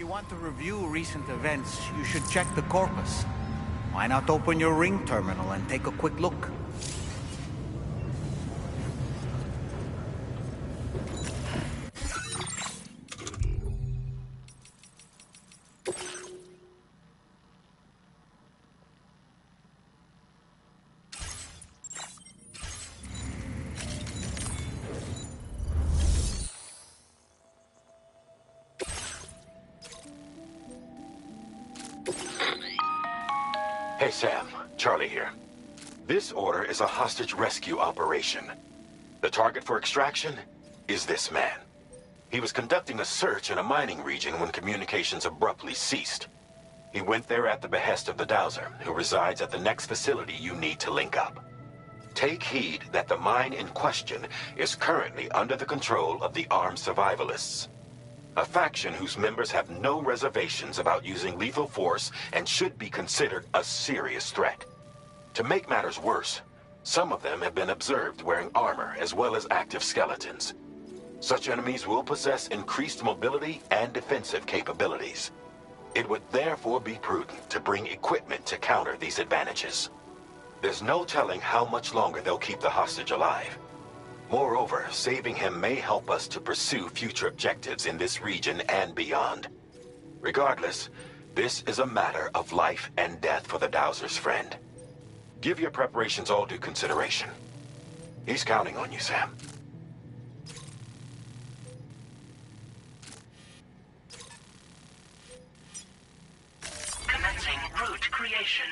you want to review recent events, you should check the corpus. Why not open your ring terminal and take a quick look? Hey Sam, Charlie here. This order is a hostage rescue operation. The target for extraction is this man. He was conducting a search in a mining region when communications abruptly ceased. He went there at the behest of the Dowser, who resides at the next facility you need to link up. Take heed that the mine in question is currently under the control of the armed survivalists. A faction whose members have no reservations about using lethal force and should be considered a serious threat. To make matters worse, some of them have been observed wearing armor as well as active skeletons. Such enemies will possess increased mobility and defensive capabilities. It would therefore be prudent to bring equipment to counter these advantages. There's no telling how much longer they'll keep the hostage alive. Moreover, saving him may help us to pursue future objectives in this region and beyond. Regardless, this is a matter of life and death for the Dowser's friend. Give your preparations all due consideration. He's counting on you, Sam. Commencing route creation.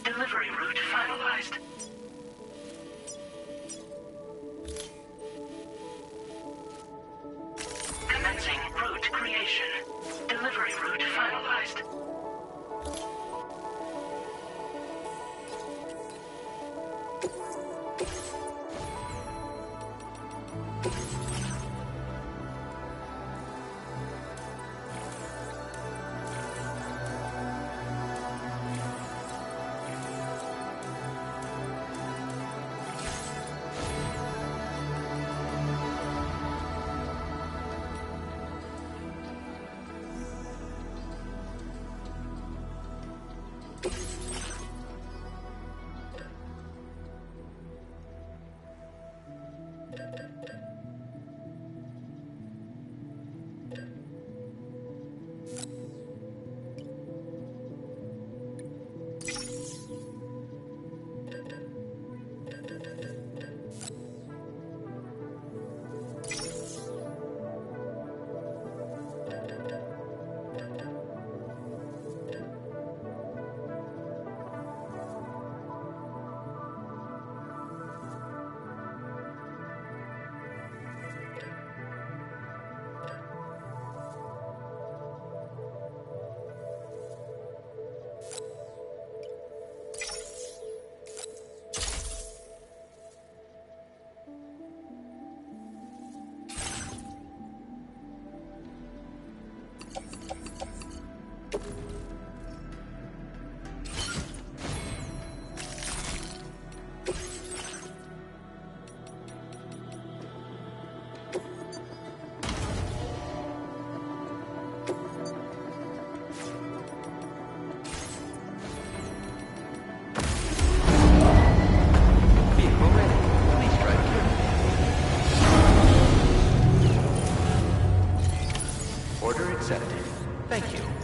Delivery route finalized. Commencing route creation. Delivery route finalized. sedative. Thank you.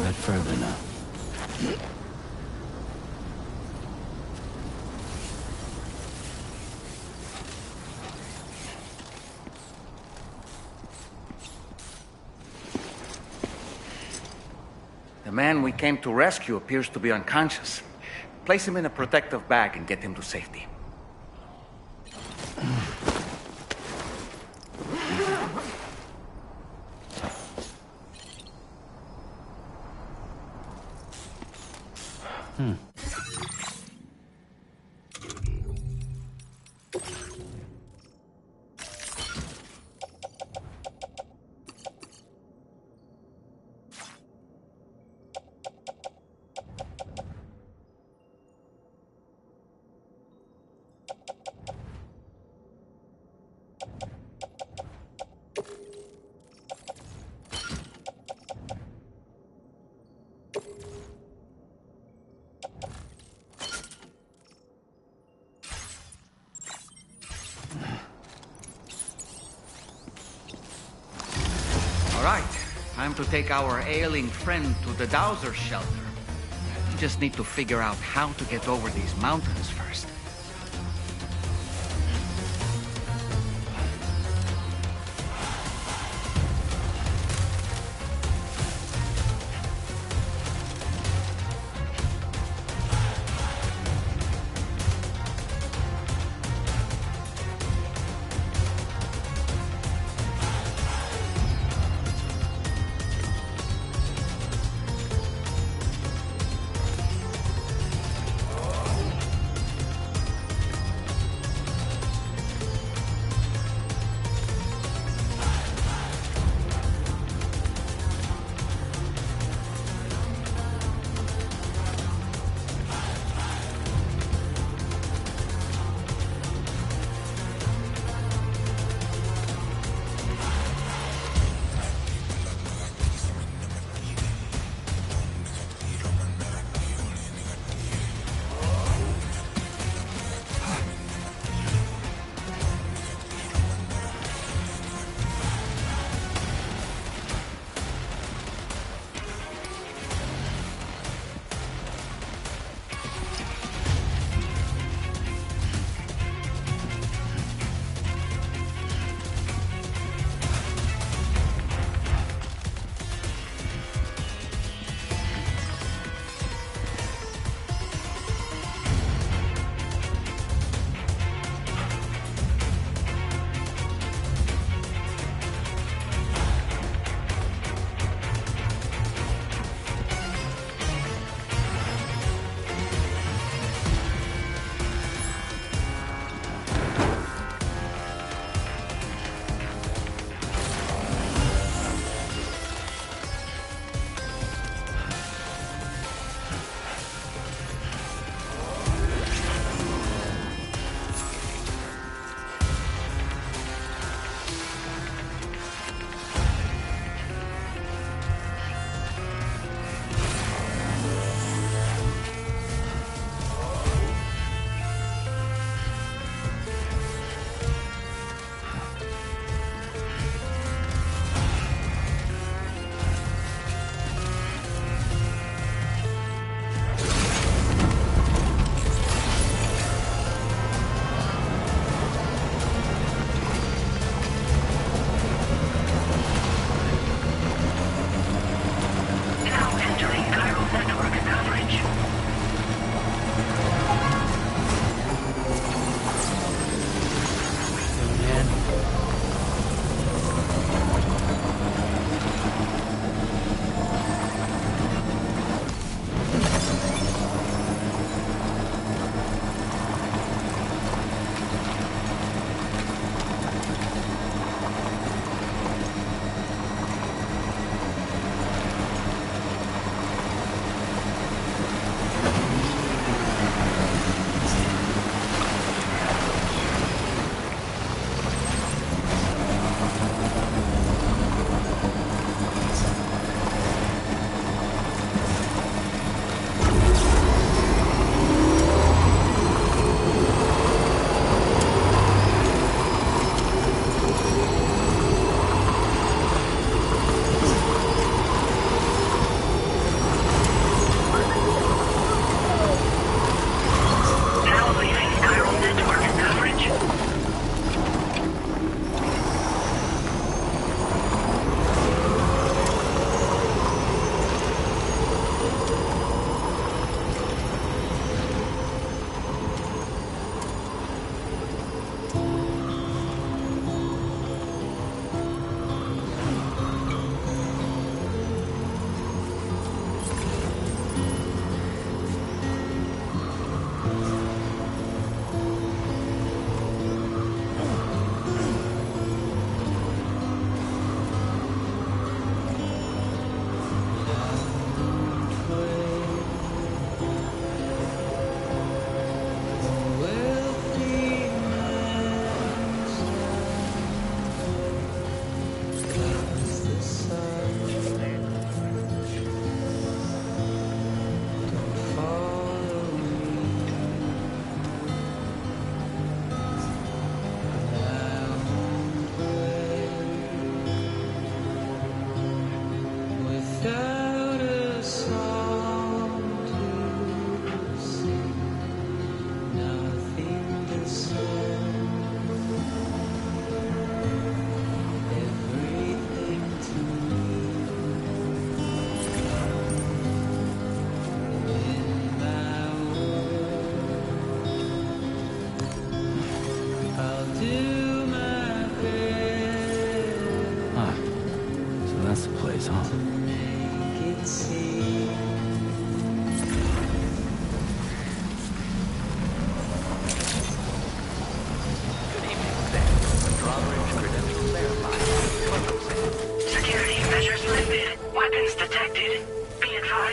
bit further now. The man we came to rescue appears to be unconscious. Place him in a protective bag and get him to safety. All right, time to take our ailing friend to the Dowser shelter. We just need to figure out how to get over these mountains first.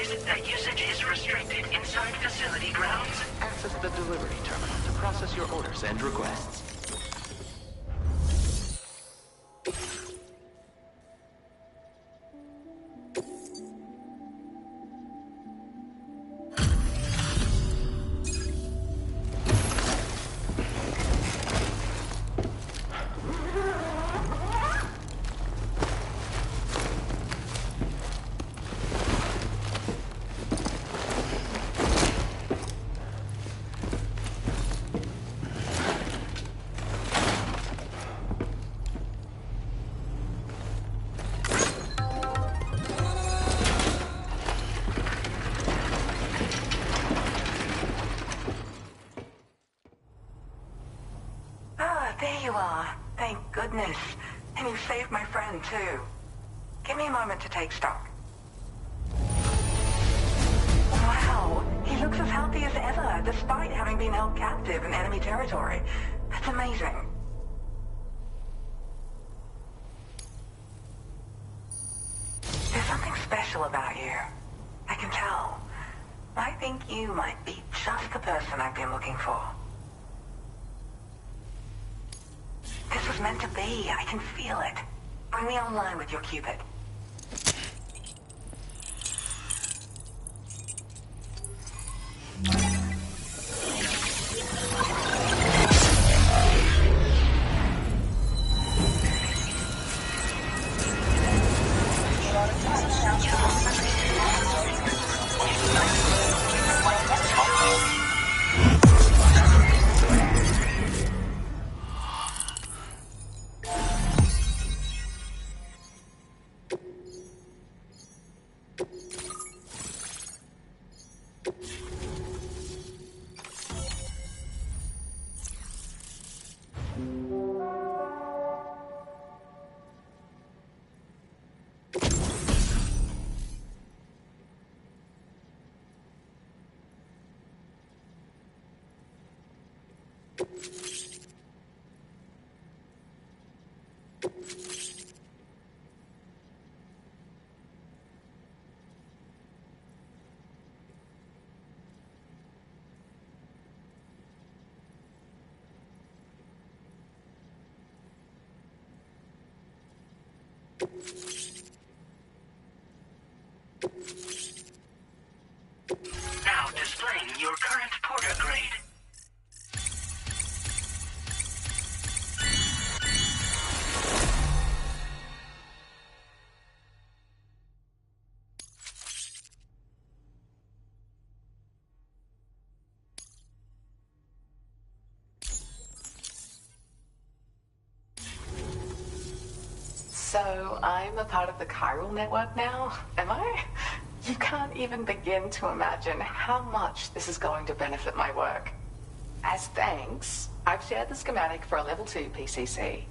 advised that usage is restricted inside facility grounds. Access the delivery terminal to process your orders and requests. There you are. Thank goodness. And you saved my friend, too. Give me a moment to take stock. Wow, he looks as healthy as ever, despite having been held captive in enemy territory. That's amazing. There's something special about you. I can tell. I think you might be just the person I've been looking for. This was meant to be. I can feel it. Bring me online with your Cupid. Now displaying your current porter grade. So, I'm a part of the chiral network now, am I? You can't even begin to imagine how much this is going to benefit my work. As thanks, I've shared the schematic for a level 2 PCC.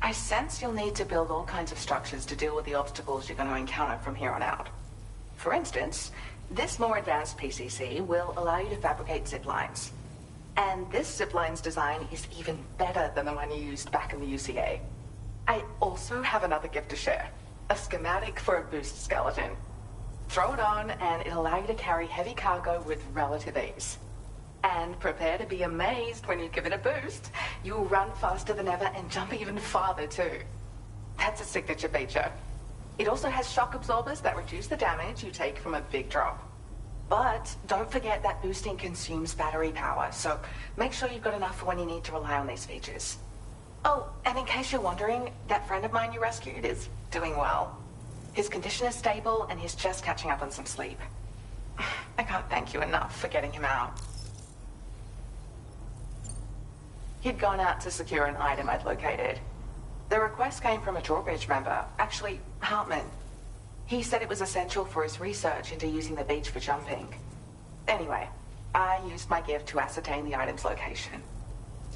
I sense you'll need to build all kinds of structures to deal with the obstacles you're going to encounter from here on out. For instance, this more advanced PCC will allow you to fabricate zip lines. And this zip line's design is even better than the one you used back in the UCA. I also have another gift to share. A schematic for a boost skeleton. Throw it on and it'll allow you to carry heavy cargo with relative ease. And prepare to be amazed when you give it a boost. You'll run faster than ever and jump even farther too. That's a signature feature. It also has shock absorbers that reduce the damage you take from a big drop. But don't forget that boosting consumes battery power, so make sure you've got enough for when you need to rely on these features. Oh, and in case you're wondering, that friend of mine you rescued is doing well. His condition is stable and he's just catching up on some sleep. I can't thank you enough for getting him out. He'd gone out to secure an item I'd located. The request came from a drawbridge member, actually Hartman. He said it was essential for his research into using the beach for jumping. Anyway, I used my gift to ascertain the item's location.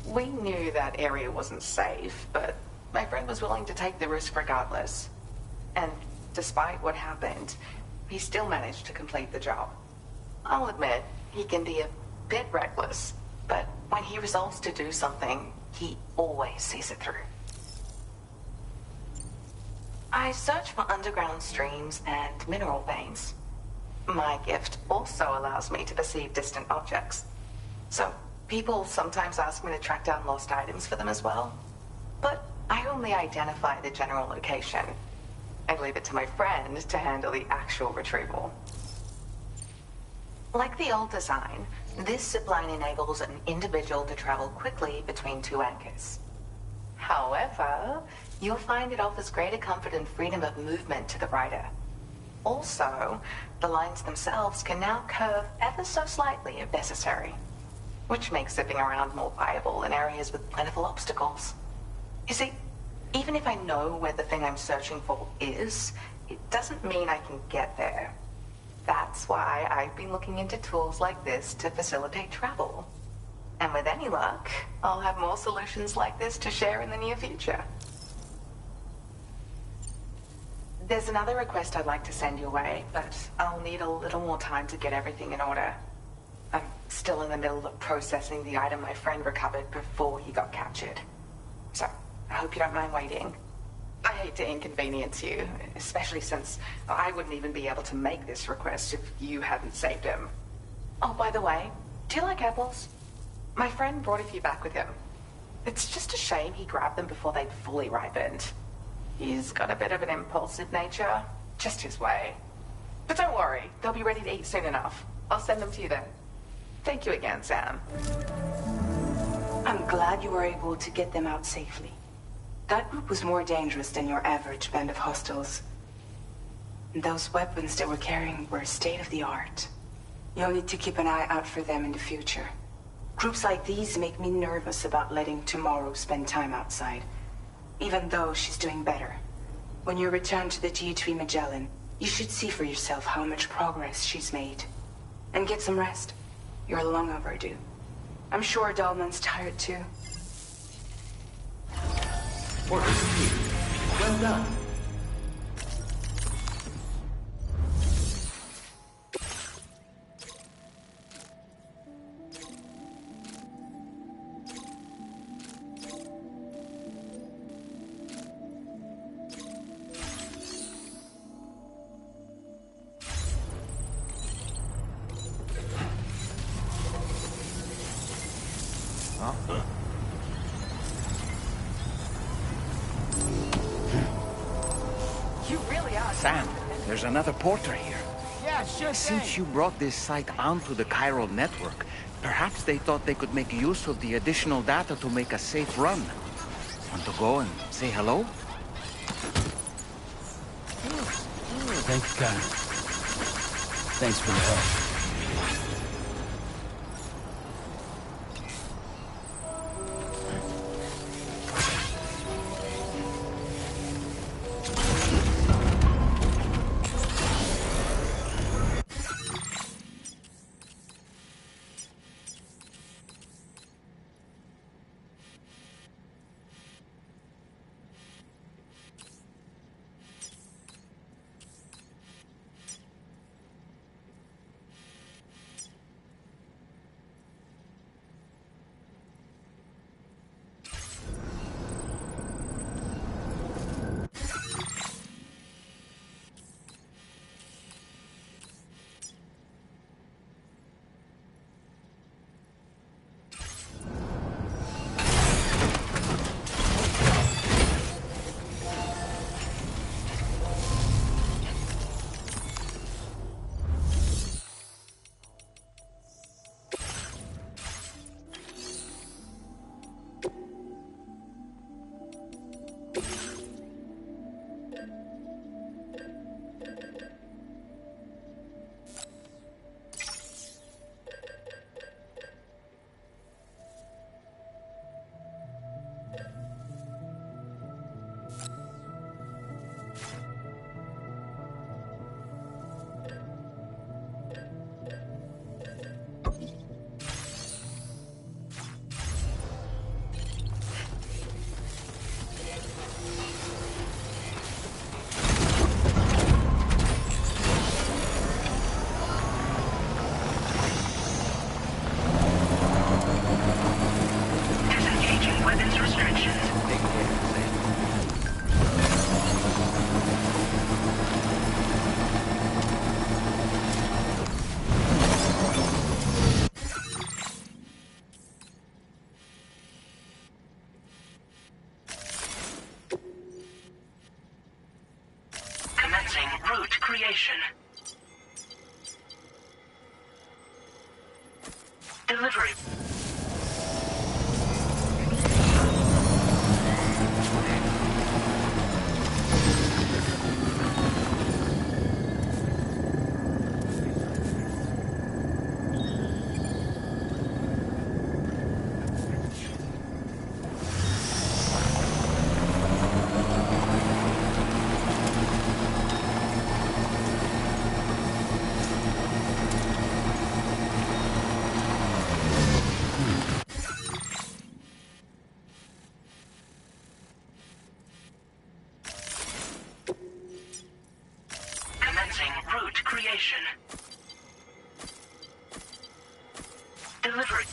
We knew that area wasn't safe, but my friend was willing to take the risk regardless. And despite what happened, he still managed to complete the job. I'll admit, he can be a bit reckless, but when he resolves to do something, he always sees it through. I search for underground streams and mineral veins. My gift also allows me to perceive distant objects. So, people sometimes ask me to track down lost items for them as well. But I only identify the general location. I leave it to my friend to handle the actual retrieval. Like the old design, this zipline enables an individual to travel quickly between two anchors. However, you'll find it offers greater comfort and freedom of movement to the rider. Also, the lines themselves can now curve ever so slightly if necessary, which makes zipping around more viable in areas with plentiful obstacles. You see, even if I know where the thing I'm searching for is, it doesn't mean I can get there. That's why I've been looking into tools like this to facilitate travel. And with any luck, I'll have more solutions like this to share in the near future. There's another request I'd like to send your way, but I'll need a little more time to get everything in order. I'm still in the middle of processing the item my friend recovered before he got captured. So, I hope you don't mind waiting. I hate to inconvenience you, especially since I wouldn't even be able to make this request if you hadn't saved him. Oh, by the way, do you like apples? My friend brought a few back with him. It's just a shame he grabbed them before they'd fully ripened. He's got a bit of an impulsive nature, just his way. But don't worry, they'll be ready to eat soon enough. I'll send them to you then. Thank you again, Sam. I'm glad you were able to get them out safely. That group was more dangerous than your average band of hostiles. Those weapons they were carrying were state-of-the-art. You'll need to keep an eye out for them in the future. Groups like these make me nervous about letting Tomorrow spend time outside, even though she's doing better. When you return to the G3 Magellan, you should see for yourself how much progress she's made. And get some rest. You're long overdue. I'm sure Dahlman's tired too. Order received. Well done. You really are. Sam, there's another porter here. Yeah, sure Since thing. you brought this site onto the chiral network, perhaps they thought they could make use of the additional data to make a safe run. Want to go and say hello? Thanks, Connor. Thanks for the help. Delivery. Commencing route creation. Delivery.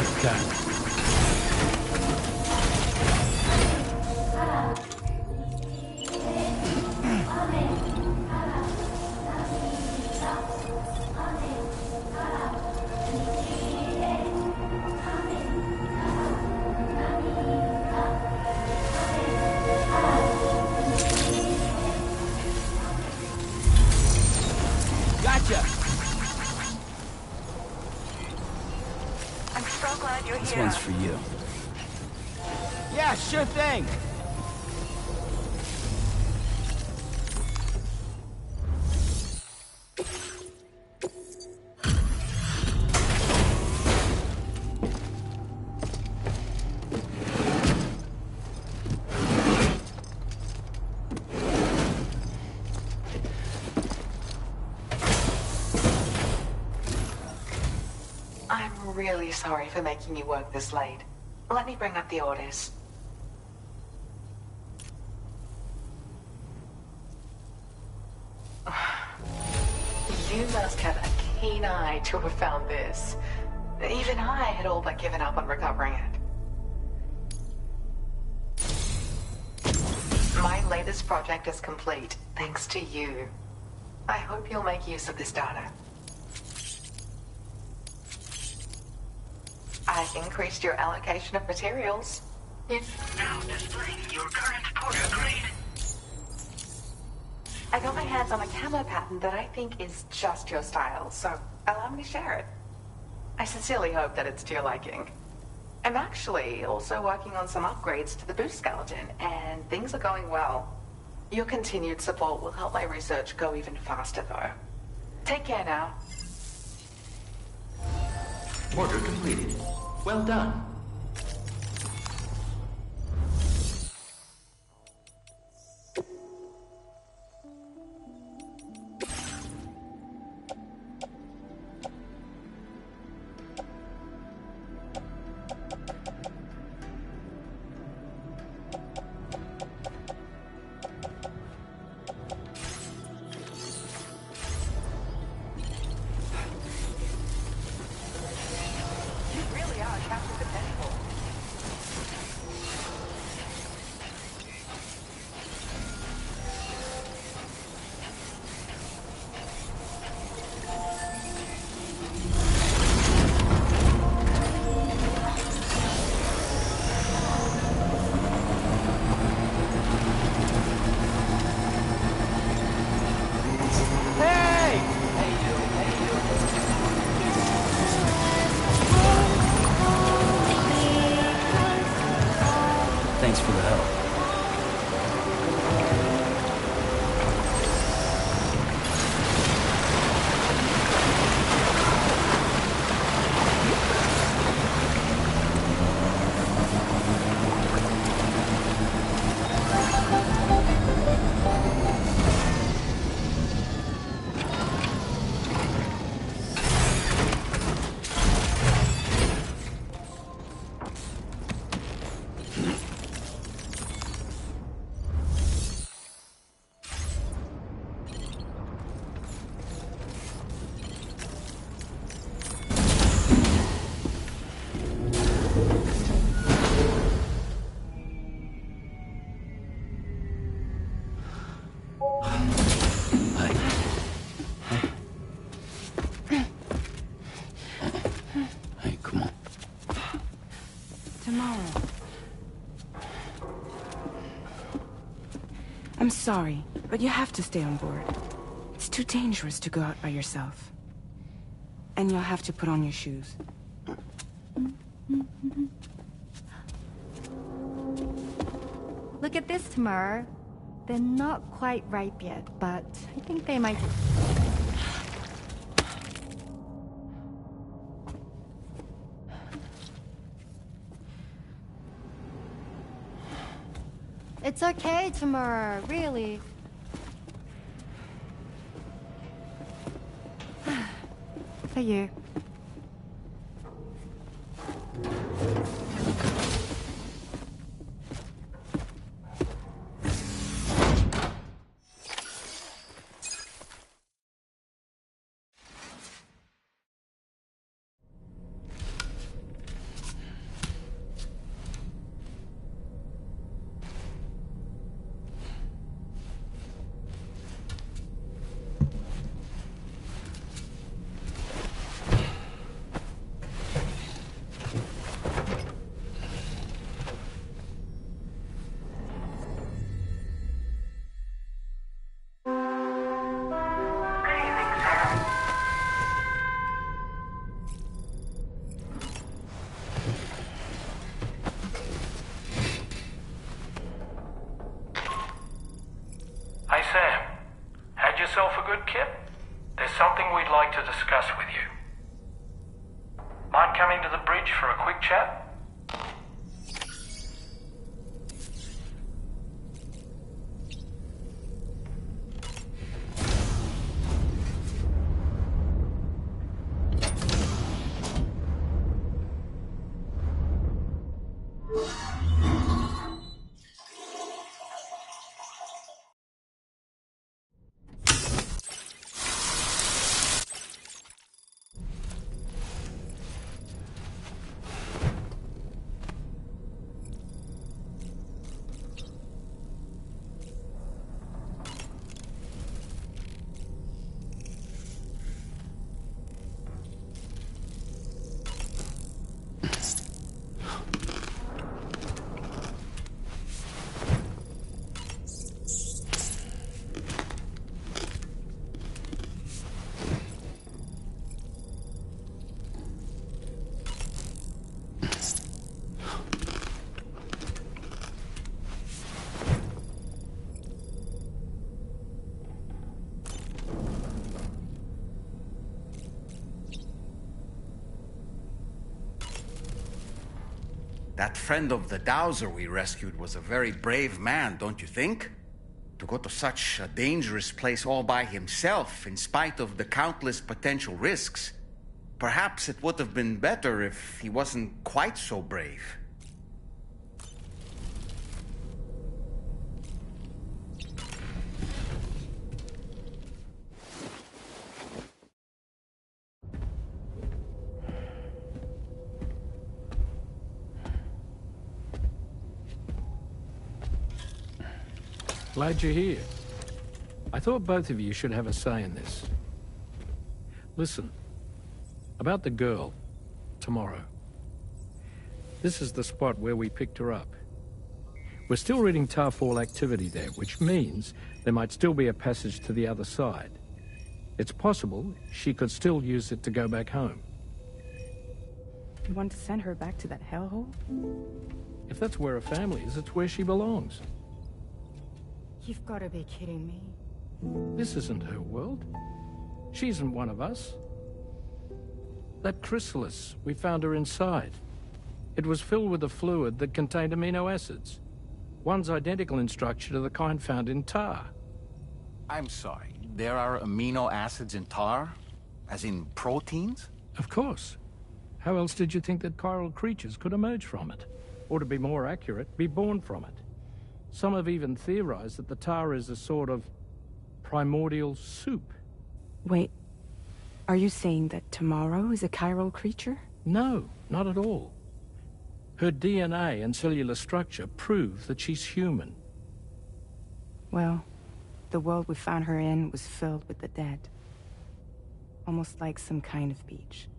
Thanks, Kai. Gotcha! I'm so glad you're This here. one's for you. Yeah, sure thing. I'm really sorry for making you work this late. Let me bring up the orders. You must have a keen eye to have found this. Even I had all but given up on recovering it. My latest project is complete, thanks to you. I hope you'll make use of this data. I increased your allocation of materials. Now displaying your current porter grade. I got my hands on a camo pattern that I think is just your style, so allow me to share it. I sincerely hope that it's to your liking. I'm actually also working on some upgrades to the boost skeleton, and things are going well. Your continued support will help my research go even faster, though. Take care now. Order completed. Well done. You really are Captain Dependable. Hey! Thanks for the help. Hey, come on. Tomorrow. I'm sorry, but you have to stay on board. It's too dangerous to go out by yourself. And you'll have to put on your shoes. Look at this, Tamar. They're not quite ripe yet, but I think they might... It's okay, Tamar, really. For you. discuss with you. Mind coming to the bridge for a quick chat? That friend of the dowser we rescued was a very brave man, don't you think? To go to such a dangerous place all by himself, in spite of the countless potential risks. Perhaps it would have been better if he wasn't quite so brave. Glad you're here. I thought both of you should have a say in this. Listen, about the girl, tomorrow. This is the spot where we picked her up. We're still reading Tarfall activity there, which means there might still be a passage to the other side. It's possible she could still use it to go back home. You want to send her back to that hellhole? If that's where her family is, it's where she belongs. You've got to be kidding me. This isn't her world. She isn't one of us. That chrysalis, we found her inside. It was filled with a fluid that contained amino acids. One's identical in structure to the kind found in tar. I'm sorry, there are amino acids in tar? As in proteins? Of course. How else did you think that chiral creatures could emerge from it? Or to be more accurate, be born from it? Some have even theorized that the tar is a sort of primordial soup. Wait, are you saying that Tomorrow is a chiral creature? No, not at all. Her DNA and cellular structure prove that she's human. Well, the world we found her in was filled with the dead. Almost like some kind of beach.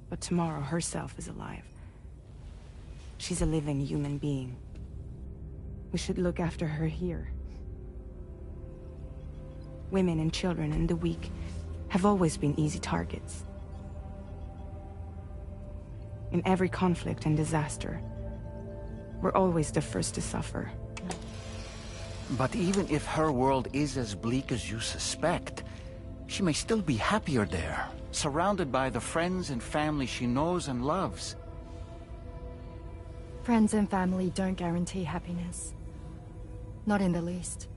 But Tomorrow herself is alive. She's a living human being. We should look after her here. Women and children and the weak have always been easy targets. In every conflict and disaster, we're always the first to suffer. But even if her world is as bleak as you suspect, she may still be happier there, surrounded by the friends and family she knows and loves. Friends and family don't guarantee happiness. Not in the least.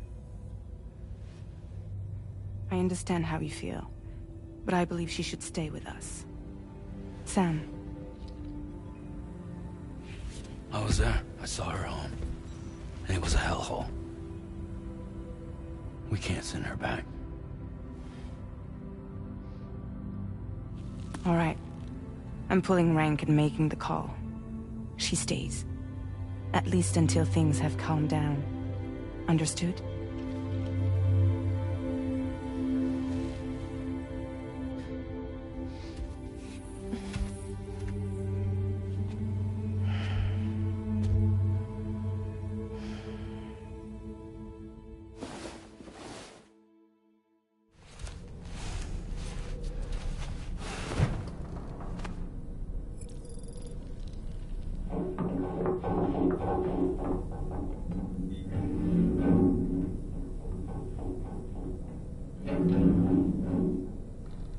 I understand how you feel, but I believe she should stay with us. Sam. I was there. I saw her home. And it was a hellhole. We can't send her back. All right. I'm pulling rank and making the call. She stays. At least until things have calmed down. Understood?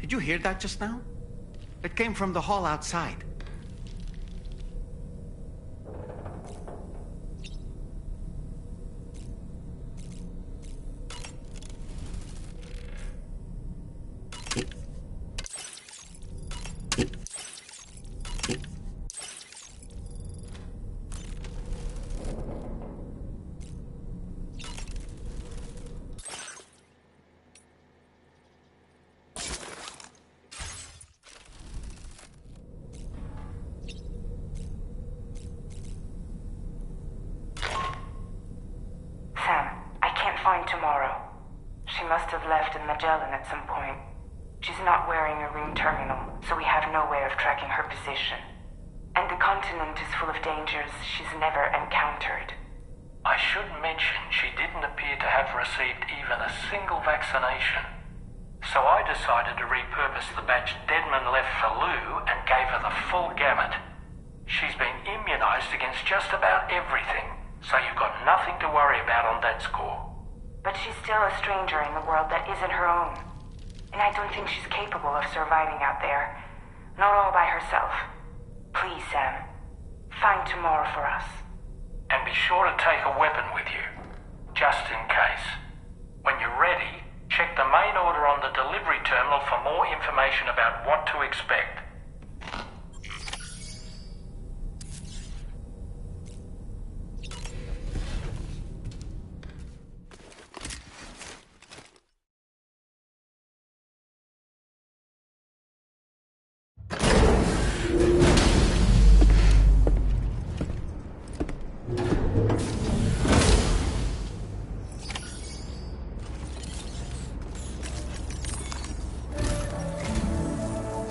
Did you hear that just now? It came from the hall outside. Tomorrow. She must have left in Magellan at some point. She's not wearing a room terminal, so we have no way of tracking her position. And the continent is full of dangers she's never encountered. I should mention she didn't appear to have received even a single vaccination. So I decided to repurpose the batch Deadman left for Lou and gave her the full gamut. She's been immunized against just about everything, so you've got nothing to worry about on that score. But she's still a stranger in the world that isn't her own. And I don't think she's capable of surviving out there. Not all by herself. Please, Sam. Find tomorrow for us. And be sure to take a weapon with you. Just in case. When you're ready, check the main order on the delivery terminal for more information about what to expect.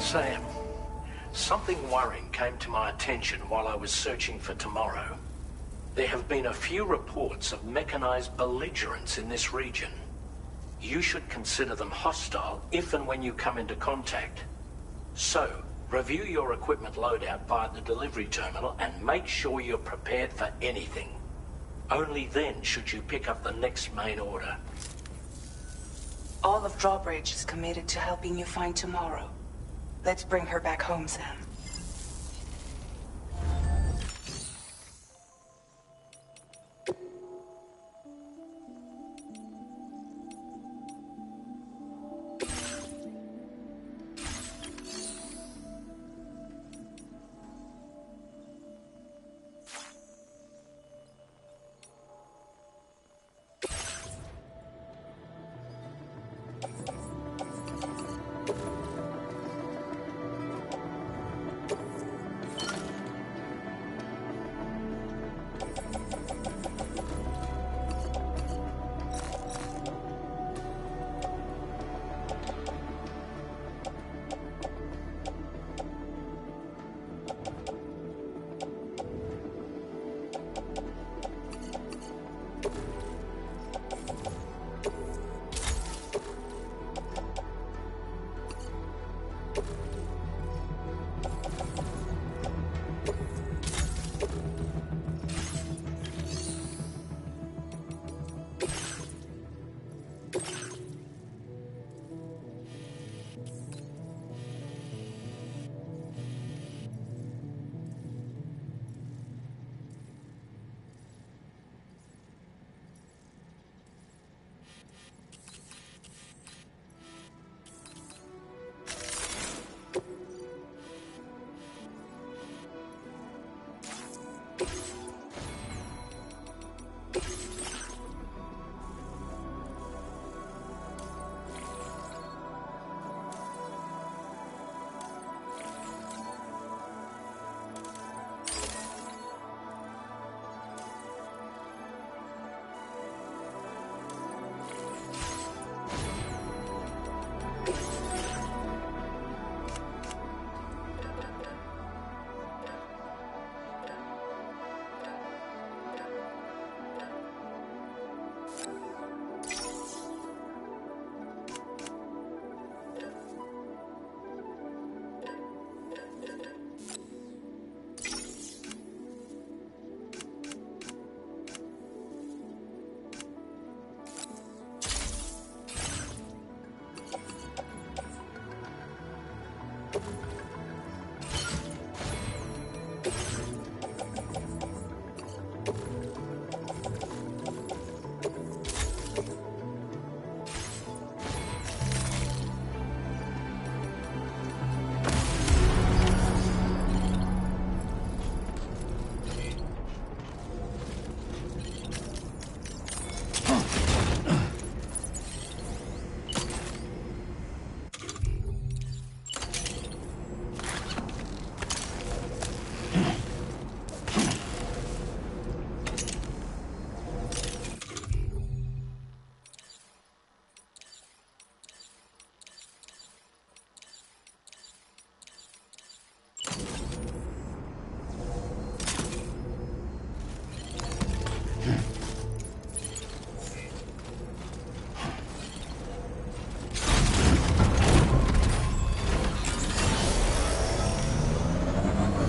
Sam, something worrying came to my attention while I was searching for Tomorrow. There have been a few reports of mechanized belligerents in this region. You should consider them hostile if and when you come into contact. So, review your equipment loadout via the delivery terminal and make sure you're prepared for anything. Only then should you pick up the next main order. All of Drawbridge is committed to helping you find Tomorrow. Let's bring her back home, Sam.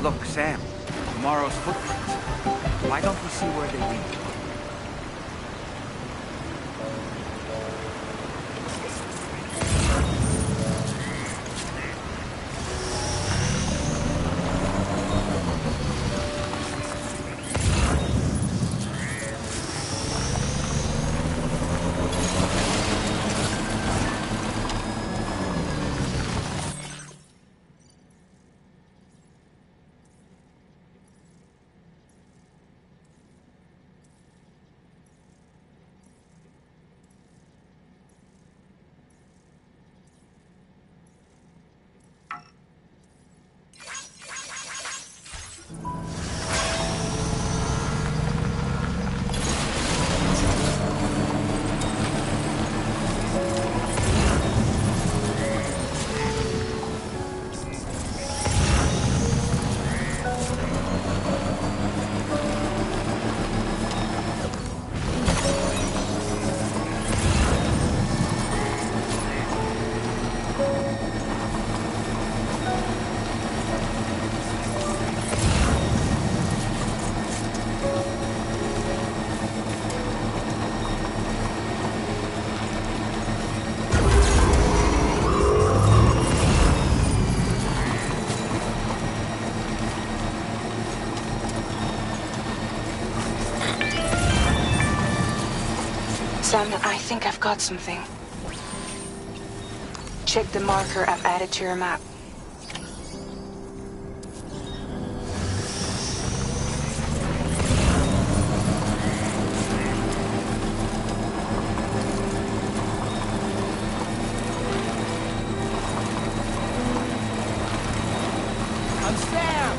Look, Sam, tomorrow's footprints. Why don't we see where they lead? Sam, I think I've got something. Check the marker I've added to your map. I'm Sam!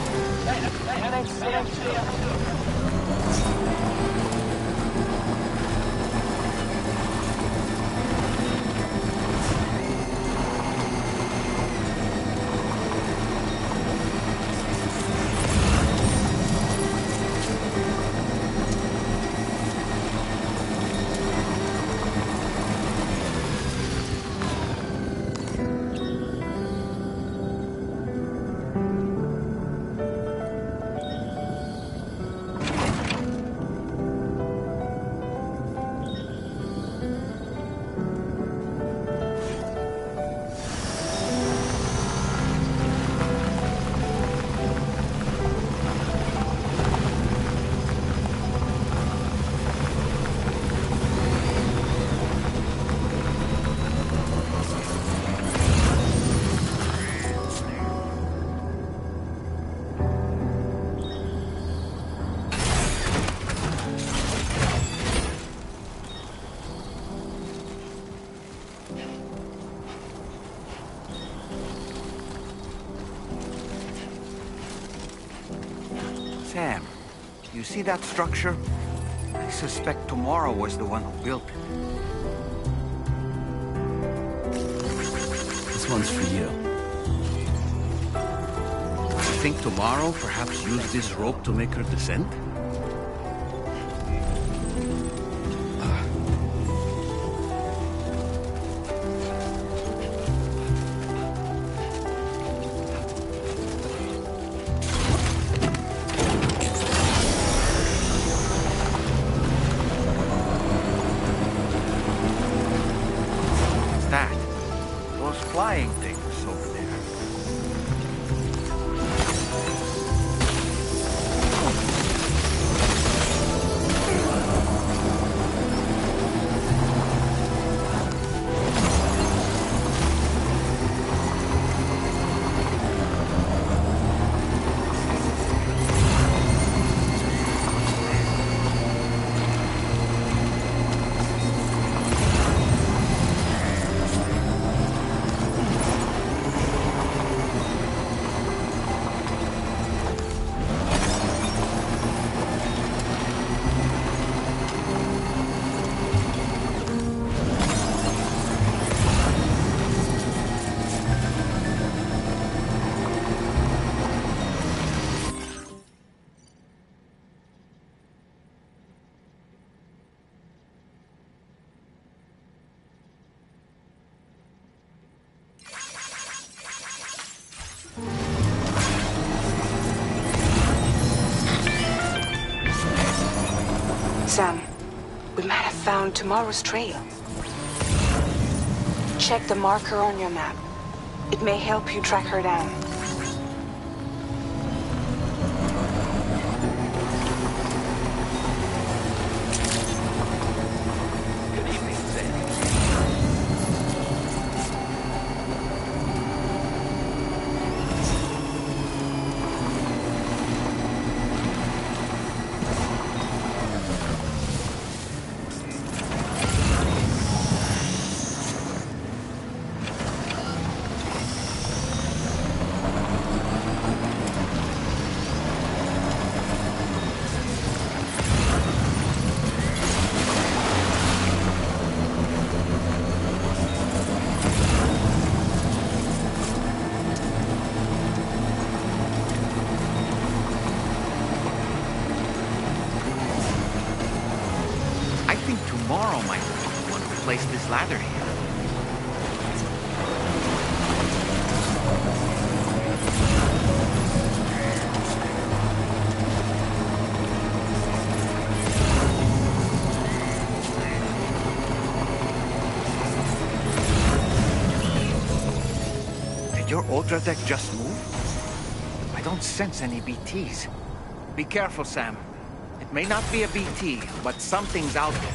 Thanks, Sam. Sam, you see that structure? I suspect Tomorrow was the one who built it. This one's for you. You think Tomorrow perhaps used this rope to make her descent? Flying things over there. Sam, we might have found tomorrow's trail. Check the marker on your map. It may help you track her down. Good evening, Sam. I think tomorrow might be the one who placed this ladder here. Did your Ultra deck just move? I don't sense any BTs. Be careful, Sam. It may not be a BT, but something's out there.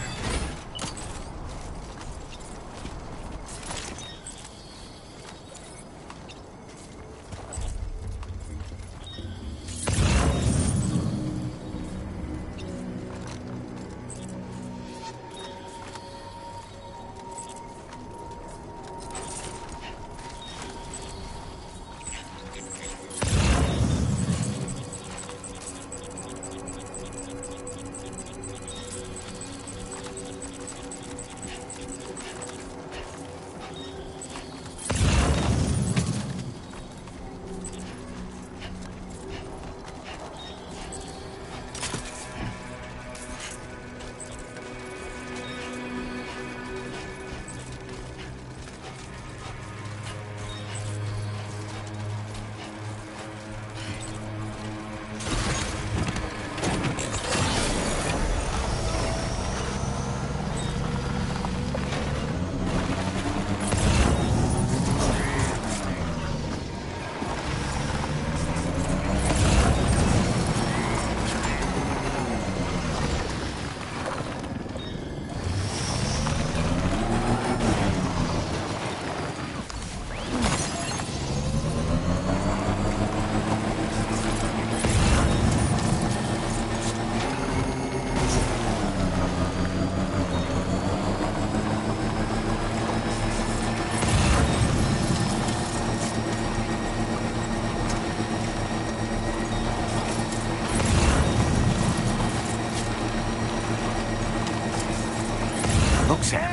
Look, Sam.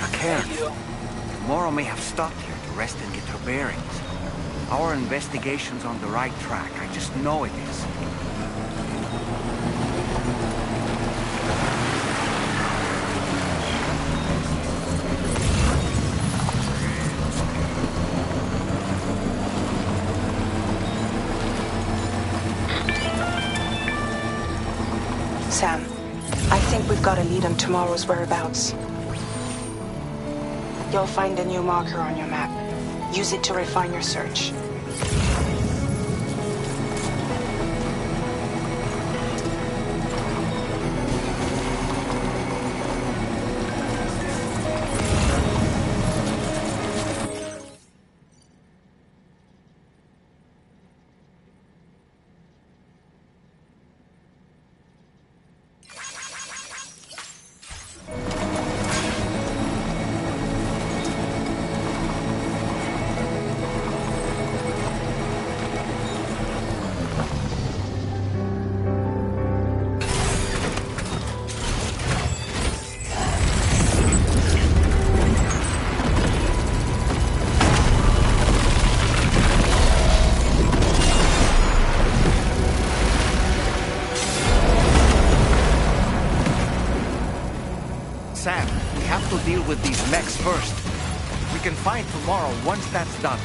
A cairn. Tomorrow may have stopped here to rest and get her bearings. Our investigation's on the right track. I just know it is. Sam, I think we've got a lead on tomorrow's whereabouts. You'll find a new marker on your map. Use it to refine your search. Sam, we have to deal with these mechs first. We can fight tomorrow once that's done.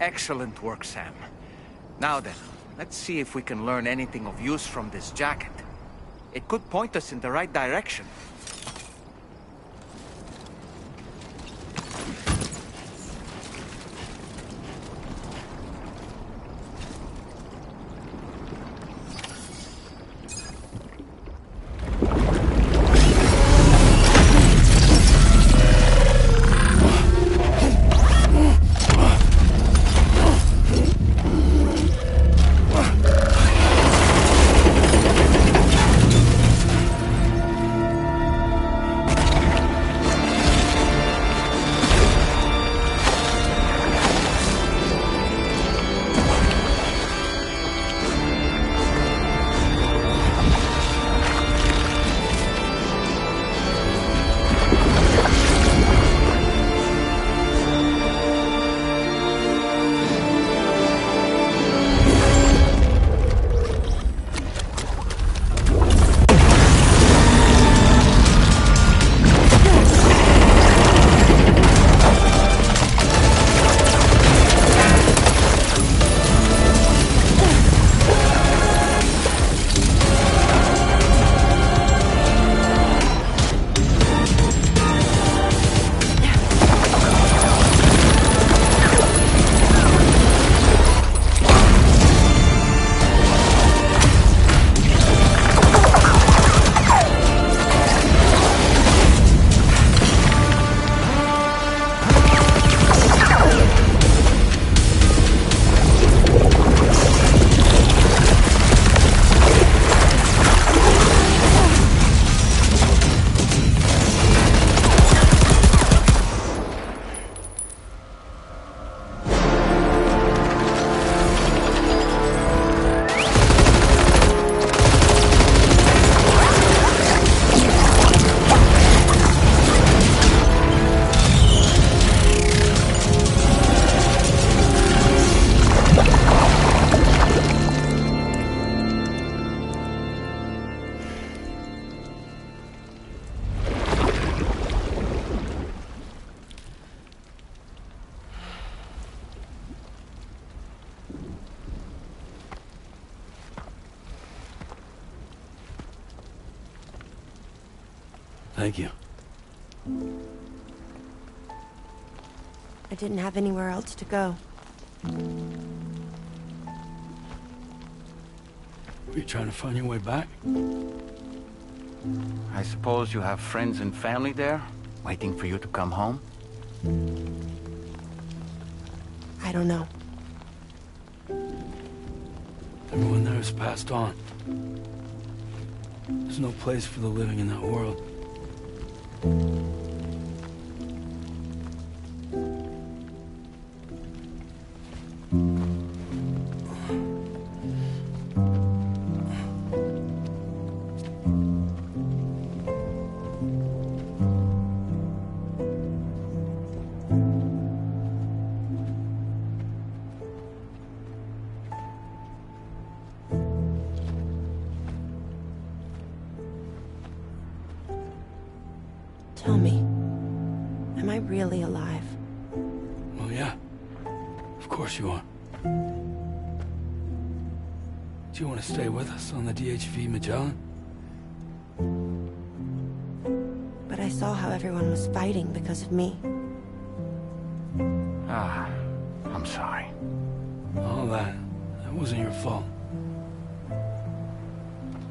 Excellent work, Sam. Now then, let's see if we can learn anything of use from this jacket. It could point us in the right direction. Thank you. I didn't have anywhere else to go. Were you trying to find your way back? I suppose you have friends and family there, waiting for you to come home? I don't know. Everyone there has passed on. There's no place for the living in that world. Tell me, am I really alive? Well, yeah. Of course you are. Do you want to stay with us on the DHV Magellan? But I saw how everyone was fighting because of me. Ah, I'm sorry. All that wasn't your fault.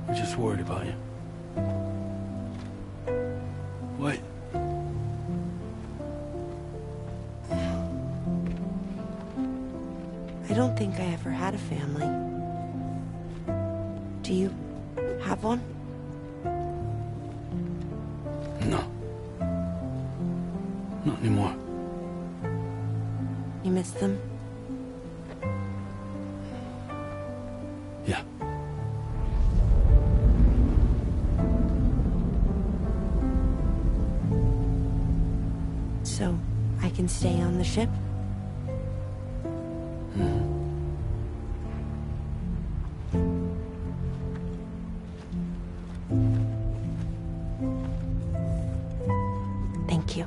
We're just worried about you. Wait. I don't think I ever had a family. Do you have one? No. Not anymore. You miss them? Yeah. So, I can stay on the ship? Thank you.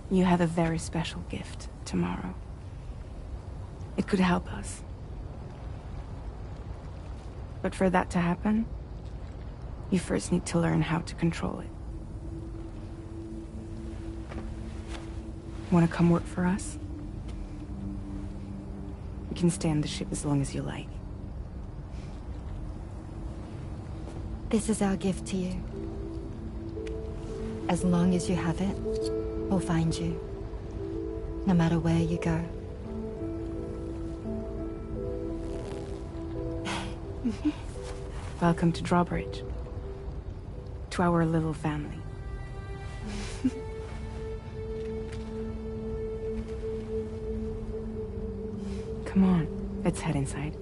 You have a very special gift tomorrow. It could help us. But for that to happen, you first need to learn how to control it. Want to come work for us? You can stay on the ship as long as you like. This is our gift to you. As long as you have it, we'll find you. No matter where you go. Welcome to Drawbridge. To our little family. Come on, let's head inside.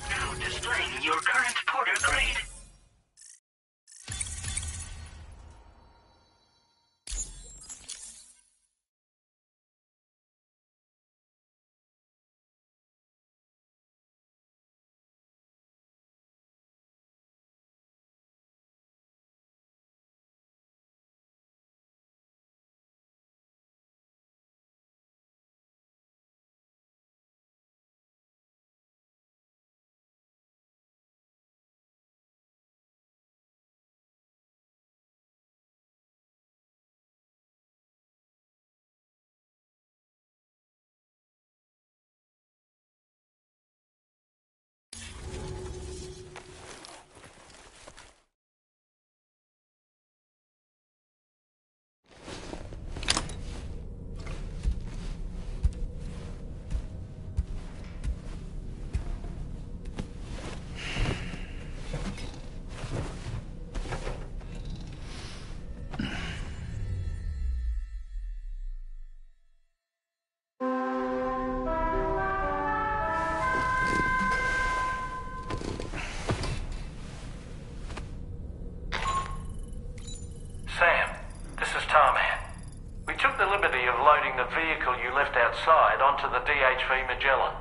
Now displaying your current porter grade. Sam, this is Tarman. We took the liberty of loading the vehicle you left outside onto the DHV Magellan.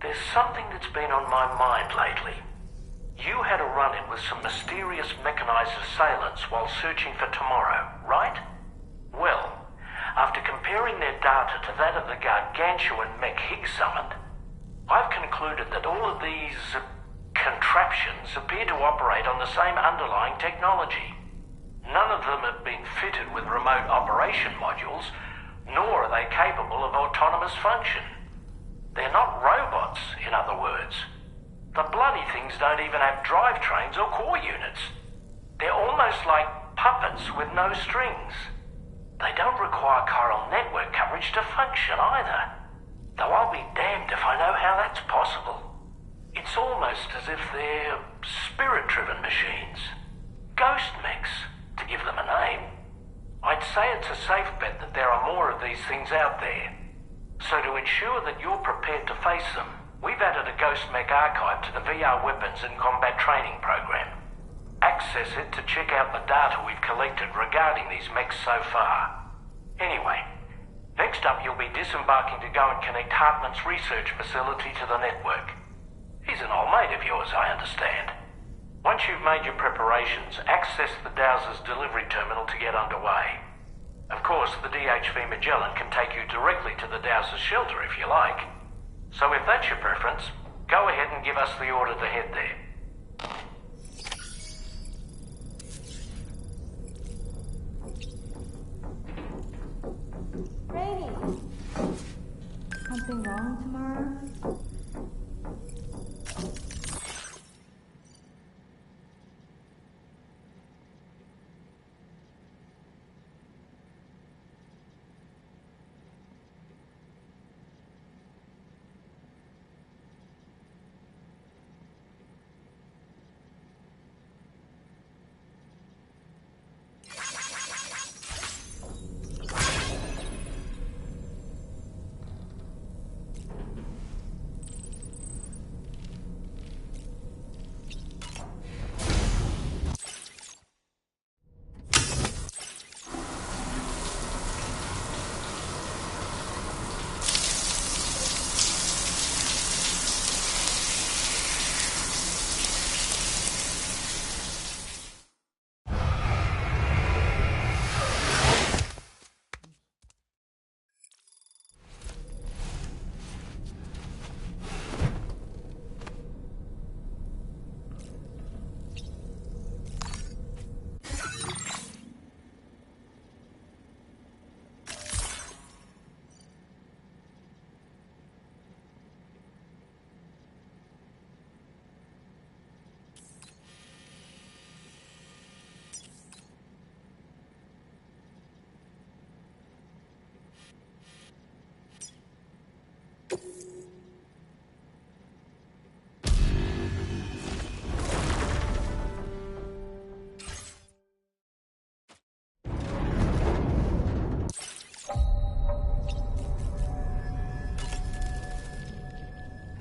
There's something that's been on my mind lately. You had a run-in with some mysterious mechanized assailants while searching for Tomorrow, right? Well, after comparing their data to that of the gargantuan mech Higgs summoned, I've concluded that all of these contraptions appear to operate on the same underlying technology. None of them have been fitted with remote operation modules, nor are they capable of autonomous function. They're not robots, in other words. The bloody things don't even have drivetrains or core units. They're almost like puppets with no strings. They don't require chiral network coverage to function either. Though I'll be damned if I know how that's possible. It's almost as if they're spirit-driven machines. Ghost mechs, to give them a name. I'd say it's a safe bet that there are more of these things out there. So to ensure that you're prepared to face them, we've added a Ghost Mech archive to the VR weapons and combat training program. Access it to check out the data we've collected regarding these mechs so far. Anyway, next up you'll be disembarking to go and connect Hartman's research facility to the network. He's an old mate of yours, I understand. Once you've made your preparations, access the Dowser's delivery terminal to get underway. Of course, the DHV Magellan can take you directly to the Dowser's shelter if you like. So if that's your preference, go ahead and give us the order to head there. Brady! Something wrong tomorrow?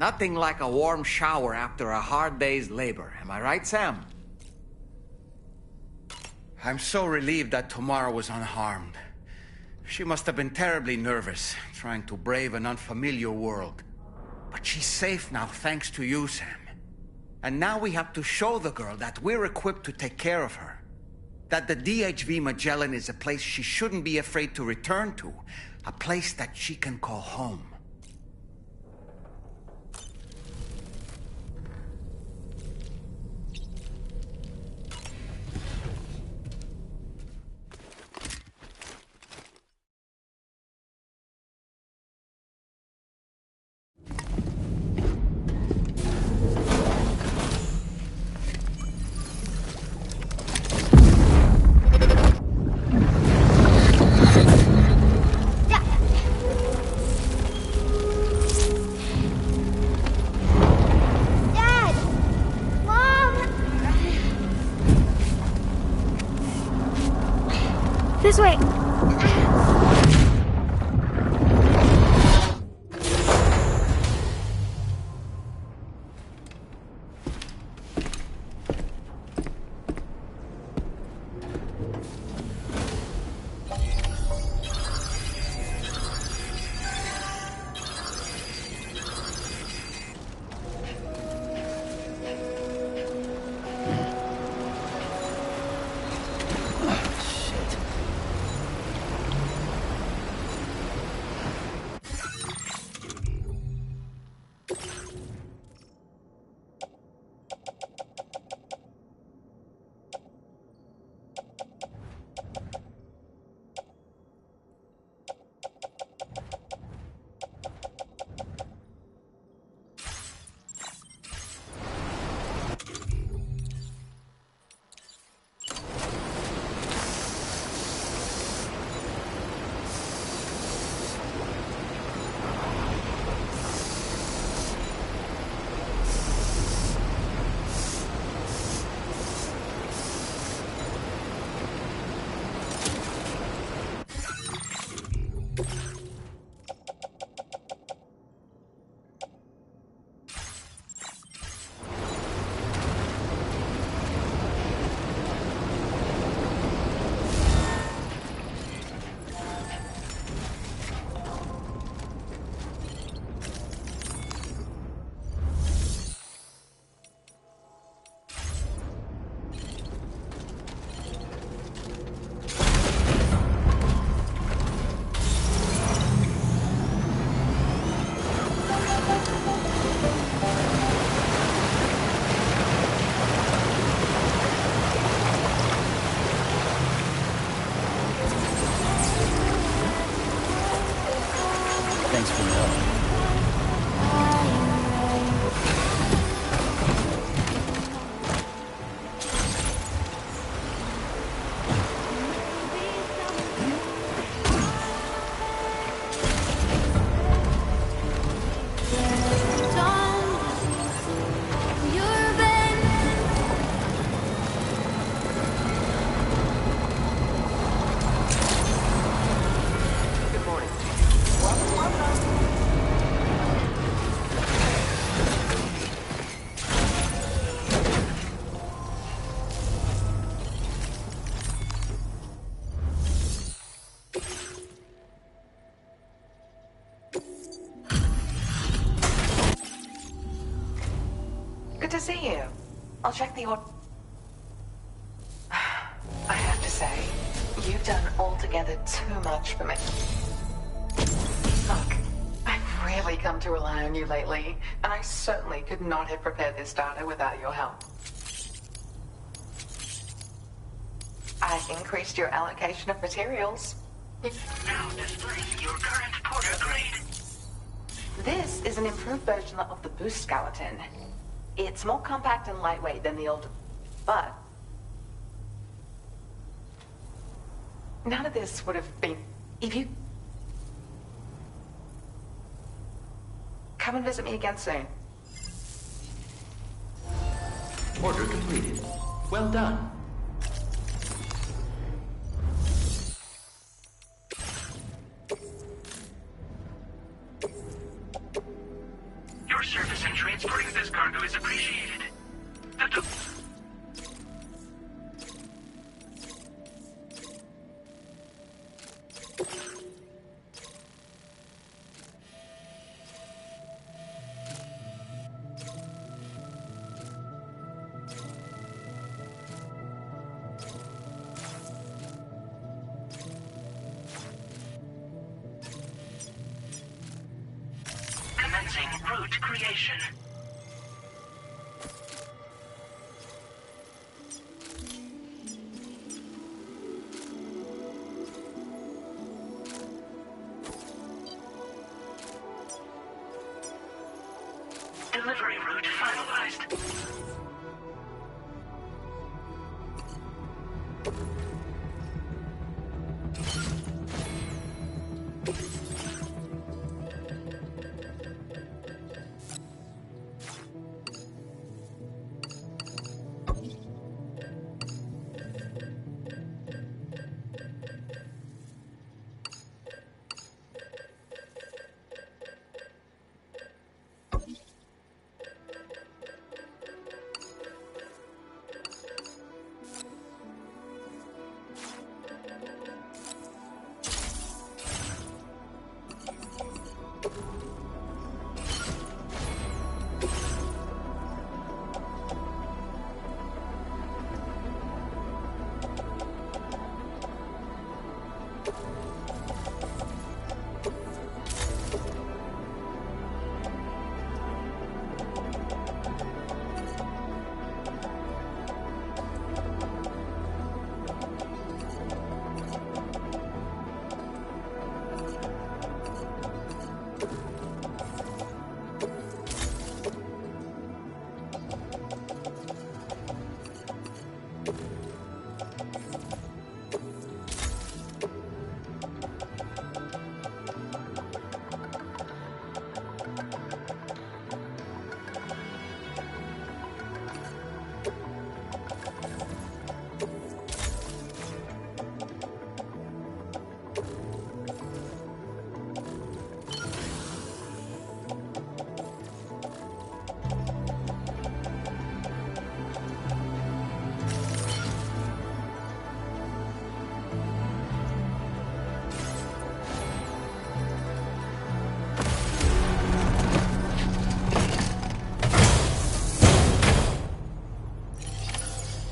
Nothing like a warm shower after a hard day's labor. Am I right, Sam? I'm so relieved that Tamara was unharmed. She must have been terribly nervous, trying to brave an unfamiliar world. But she's safe now, thanks to you, Sam. And now we have to show the girl that we're equipped to take care of her. That the DHV Magellan is a place she shouldn't be afraid to return to. A place that she can call home. This way. Thanks for your help. Good to see you. I'll check the order. I have to say, you've done altogether too much for me. Look, I've really come to rely on you lately, and I certainly could not have prepared this data without your help. I increased your allocation of materials. Now display your current porter grade. This is an improved version of the boost skeleton. It's more compact and lightweight than the old, but none of this would have been if you come and visit me again soon. Order completed. Well done. Your service you is appreciated. The Commencing route creation. Delivery route finalized.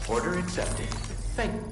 Order accepted. Thank you.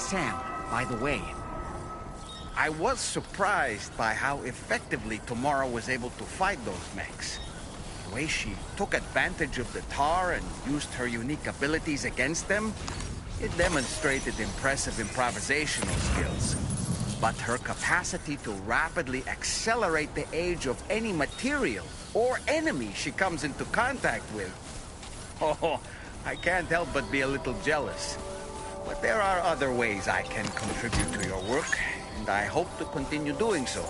Sam, by the way, I was surprised by how effectively Tamara was able to fight those mechs. The way she took advantage of the tar and used her unique abilities against them, it demonstrated impressive improvisational skills. But her capacity to rapidly accelerate the age of any material or enemy she comes into contact with, oh, I can't help but be a little jealous. But there are other ways I can contribute to your work, and I hope to continue doing so.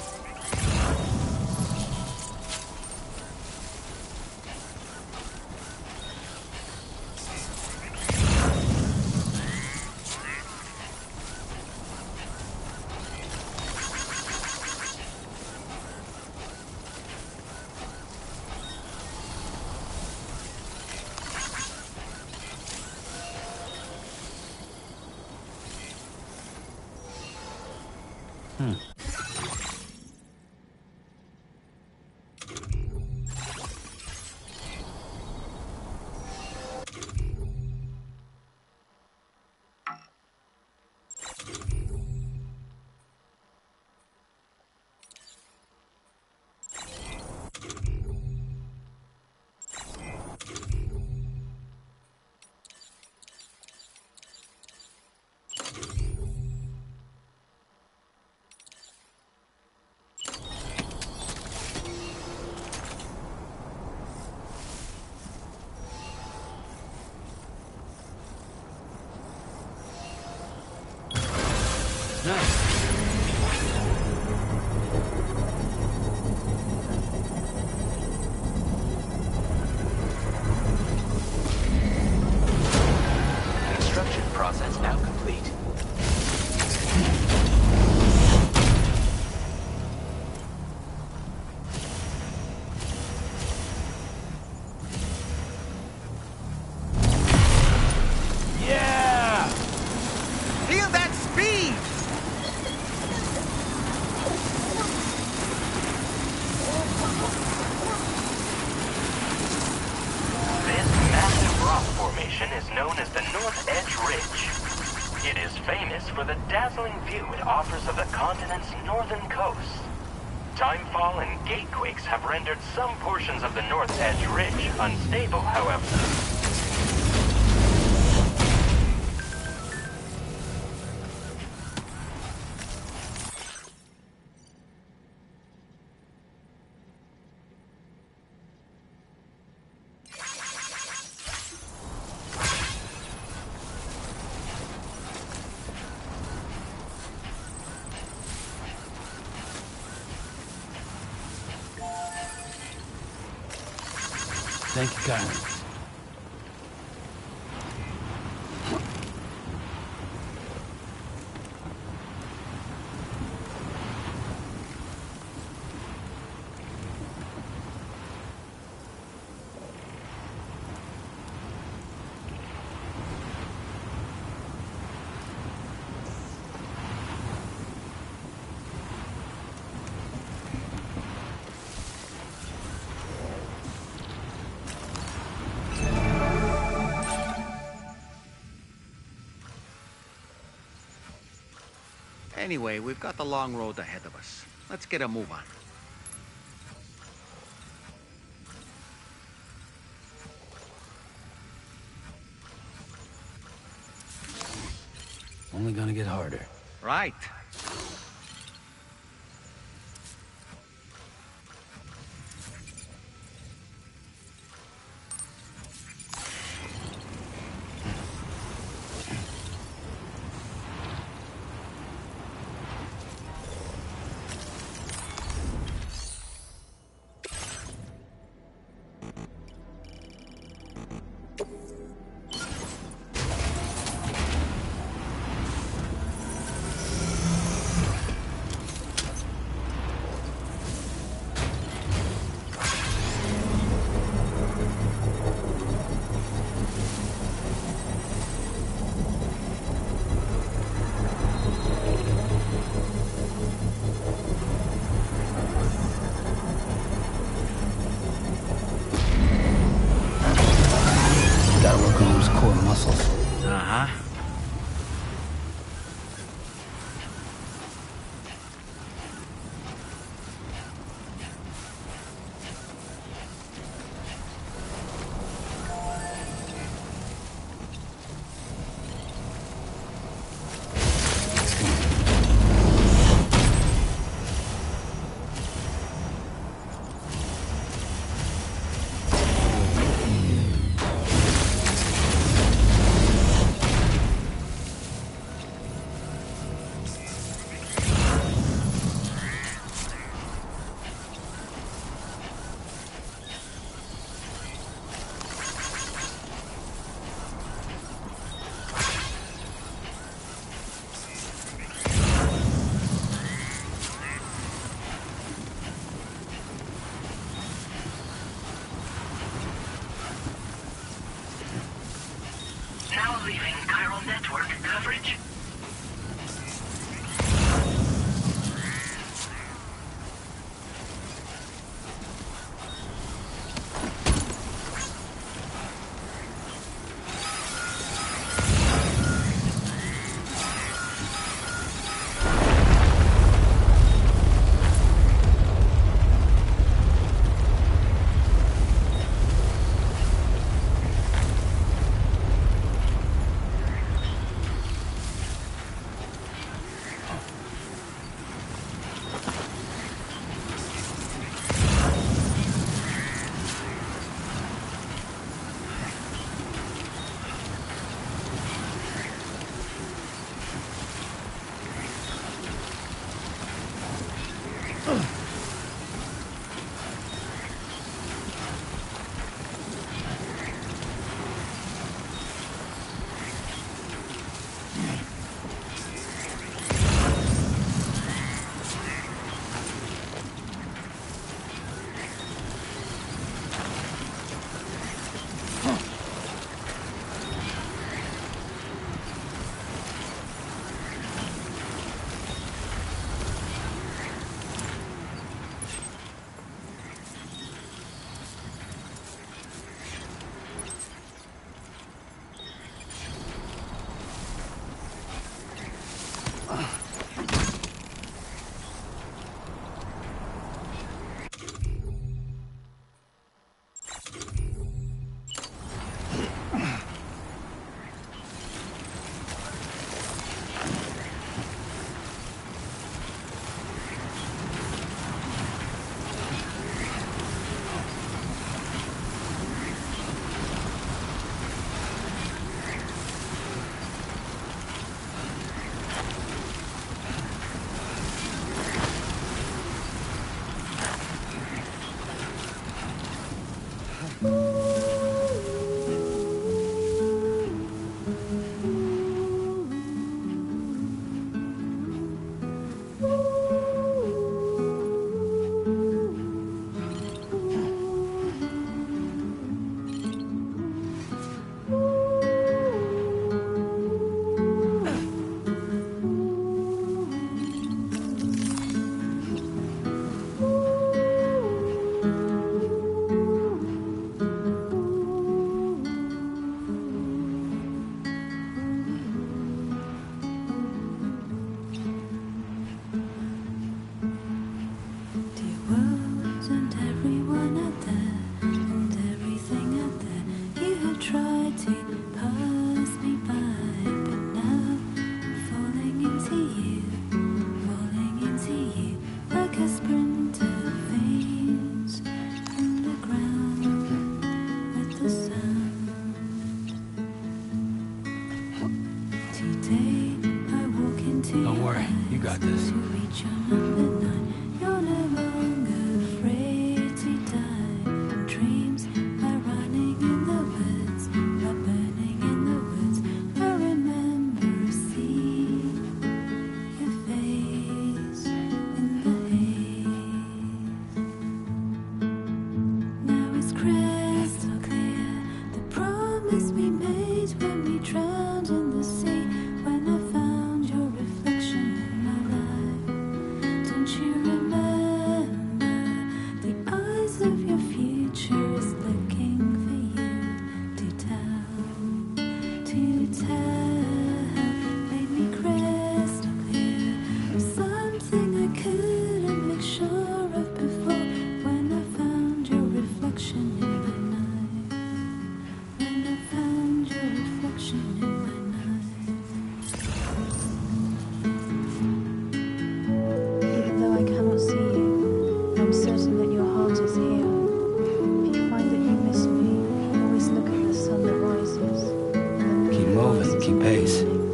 Construction process now complete. Yeah! Feel that speed! This massive rock formation is known as the North Edge Ridge. It is famous for the dazzling view it offers of the continent's northern coast. Timefall and gatequakes have rendered some portions of the North Edge Ridge unstable, however. Thank you, Kyron. Anyway, we've got the long road ahead of us. Let's get a move on. Only gonna get harder. Right. Don't worry, you got this.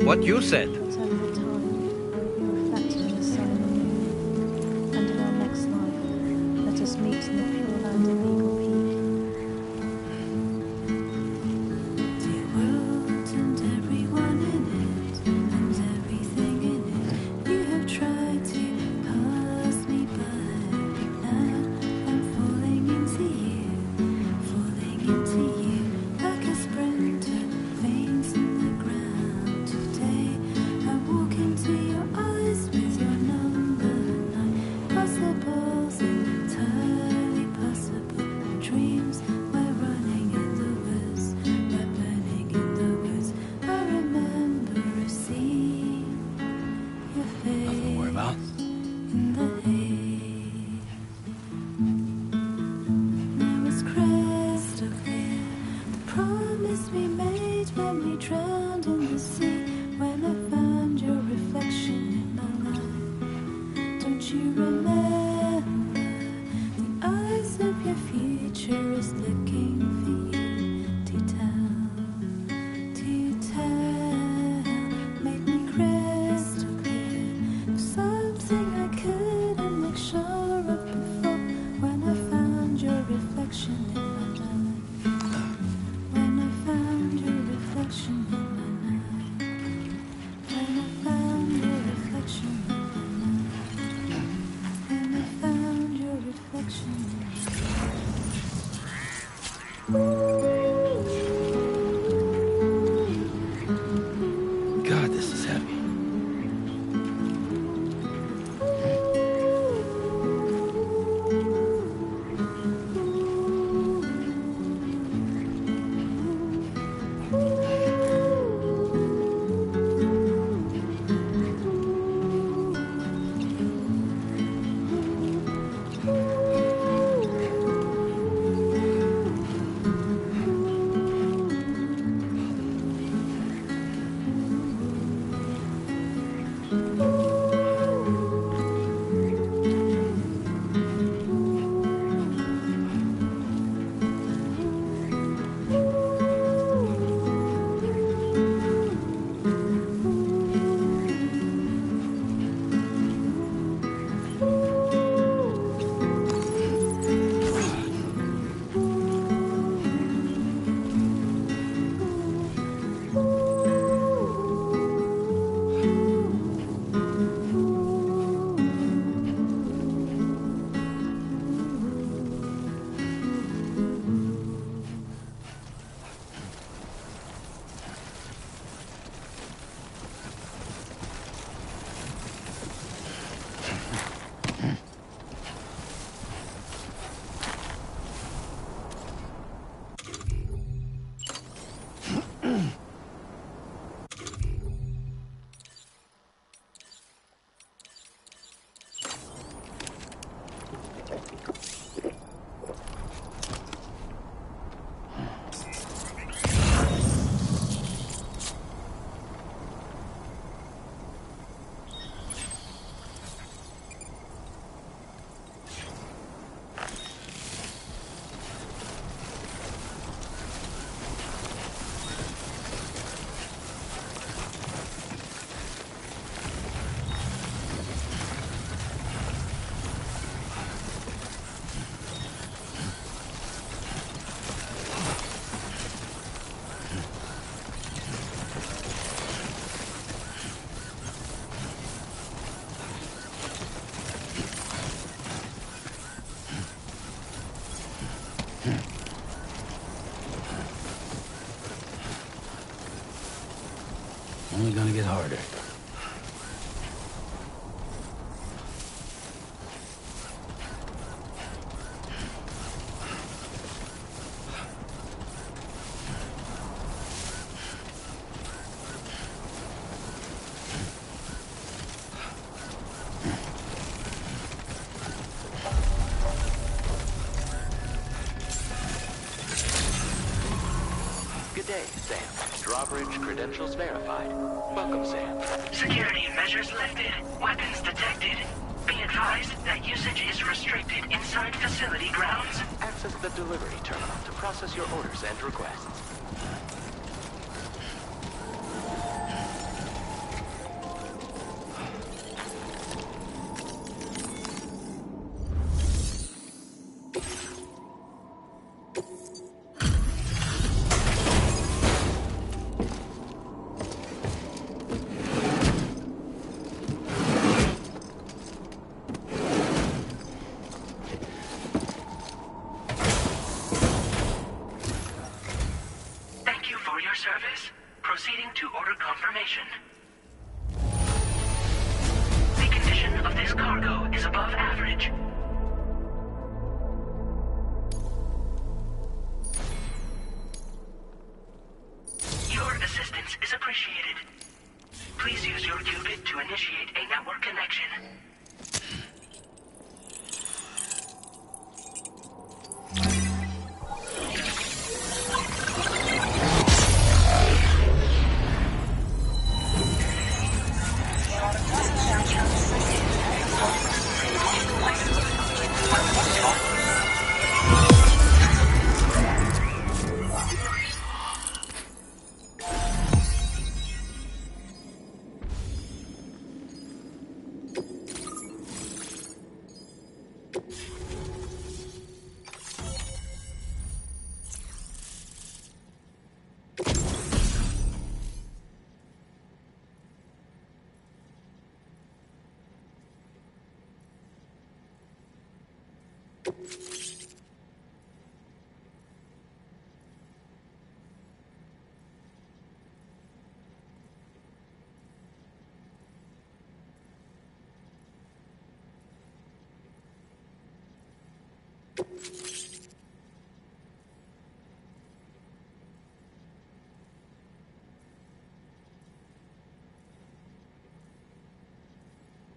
What you said. Something I couldn't make sure God, this is heavy. Only gonna get harder. Good day, Sam. Drawbridge credentials verified. Welcome, Sam. Security measures lifted. Weapons detected. Be advised that usage is restricted inside facility grounds. Access the delivery terminal to process your orders and requests. Thank you for your service. Proceeding to order confirmation. The condition of this cargo is above average. Your assistance is appreciated. Please use your qubit to initiate a network connection.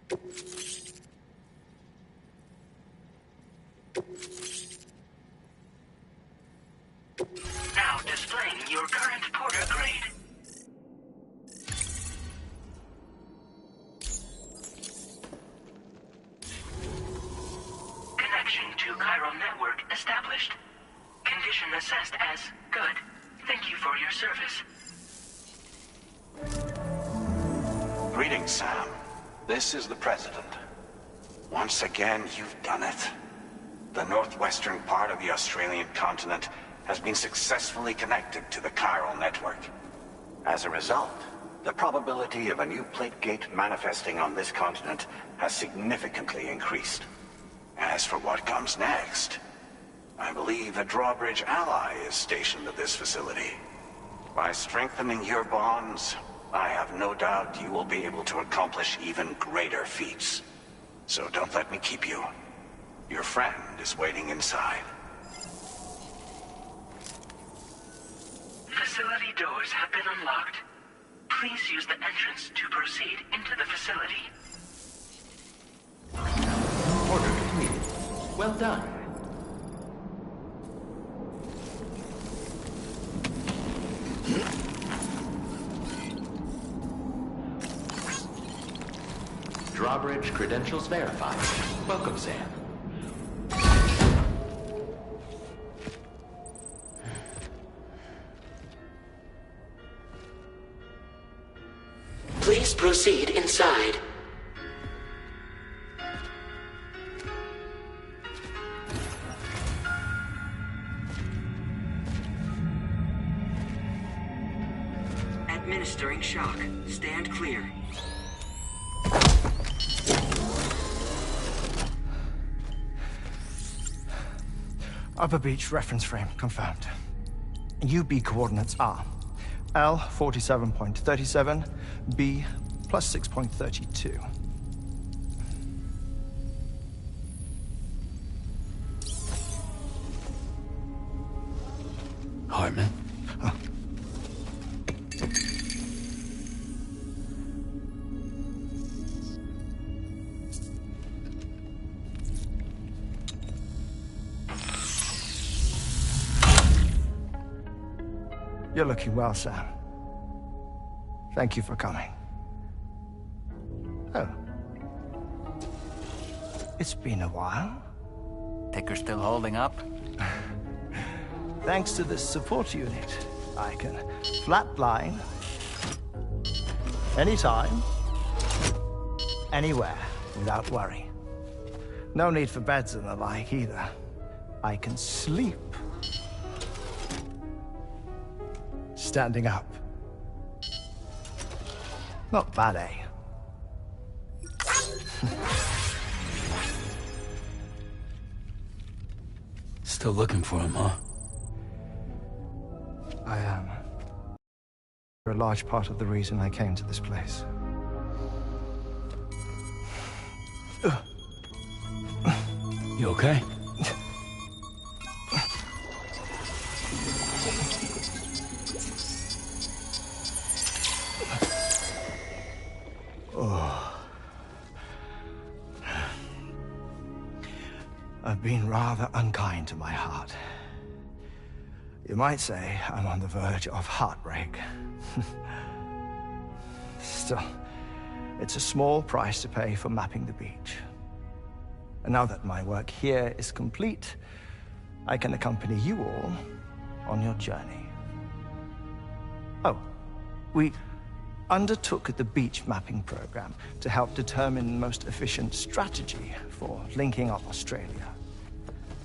Now displaying your current porter grade. Connection to chiral network established. Condition assessed as good. Thank you for your service. Greetings, Sam. This is the President. Once again, you've done it. The northwestern part of the Australian continent has been successfully connected to the chiral network. As a result, the probability of a new plate gate manifesting on this continent has significantly increased. As for what comes next, I believe a drawbridge ally is stationed at this facility. By strengthening your bonds, I have no doubt you will be able to accomplish even greater feats. So don't let me keep you. Your friend is waiting inside. Facility doors have been unlocked. Please use the entrance to proceed into the facility. Order completed. Well done. Drawbridge credentials verified. Welcome, Sam. Please proceed inside. Administering shock. Stand clear. Upper beach reference frame confirmed. UB coordinates are L 47.37, B plus 6.32. Hartman? Huh. You're looking well, Sam. Thank you for coming. Oh. It's been a while. Ticker still holding up? Thanks to this support unit, I can flatline anytime, anywhere, without worry. No need for beds and the like either. I can sleep standing up. Not bad, eh? Still looking for him, huh? I am. You're a large part of the reason I came to this place. You okay? I've been rather unkind to my heart. You might say I'm on the verge of heartbreak. Still, it's a small price to pay for mapping the beach. And now that my work here is complete, I can accompany you all on your journey. Oh, we undertook the beach mapping program to help determine the most efficient strategy for linking up Australia.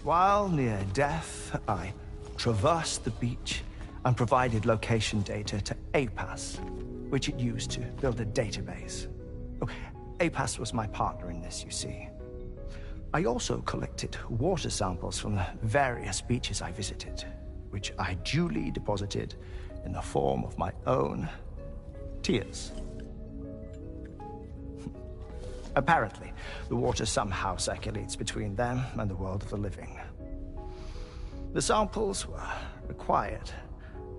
While near death, I traversed the beach and provided location data to APAS, which it used to build a database. Oh, APAS was my partner in this, you see. I also collected water samples from the various beaches I visited, which I duly deposited in the form of my own tears. Apparently, the water somehow circulates between them and the world of the living. The samples were required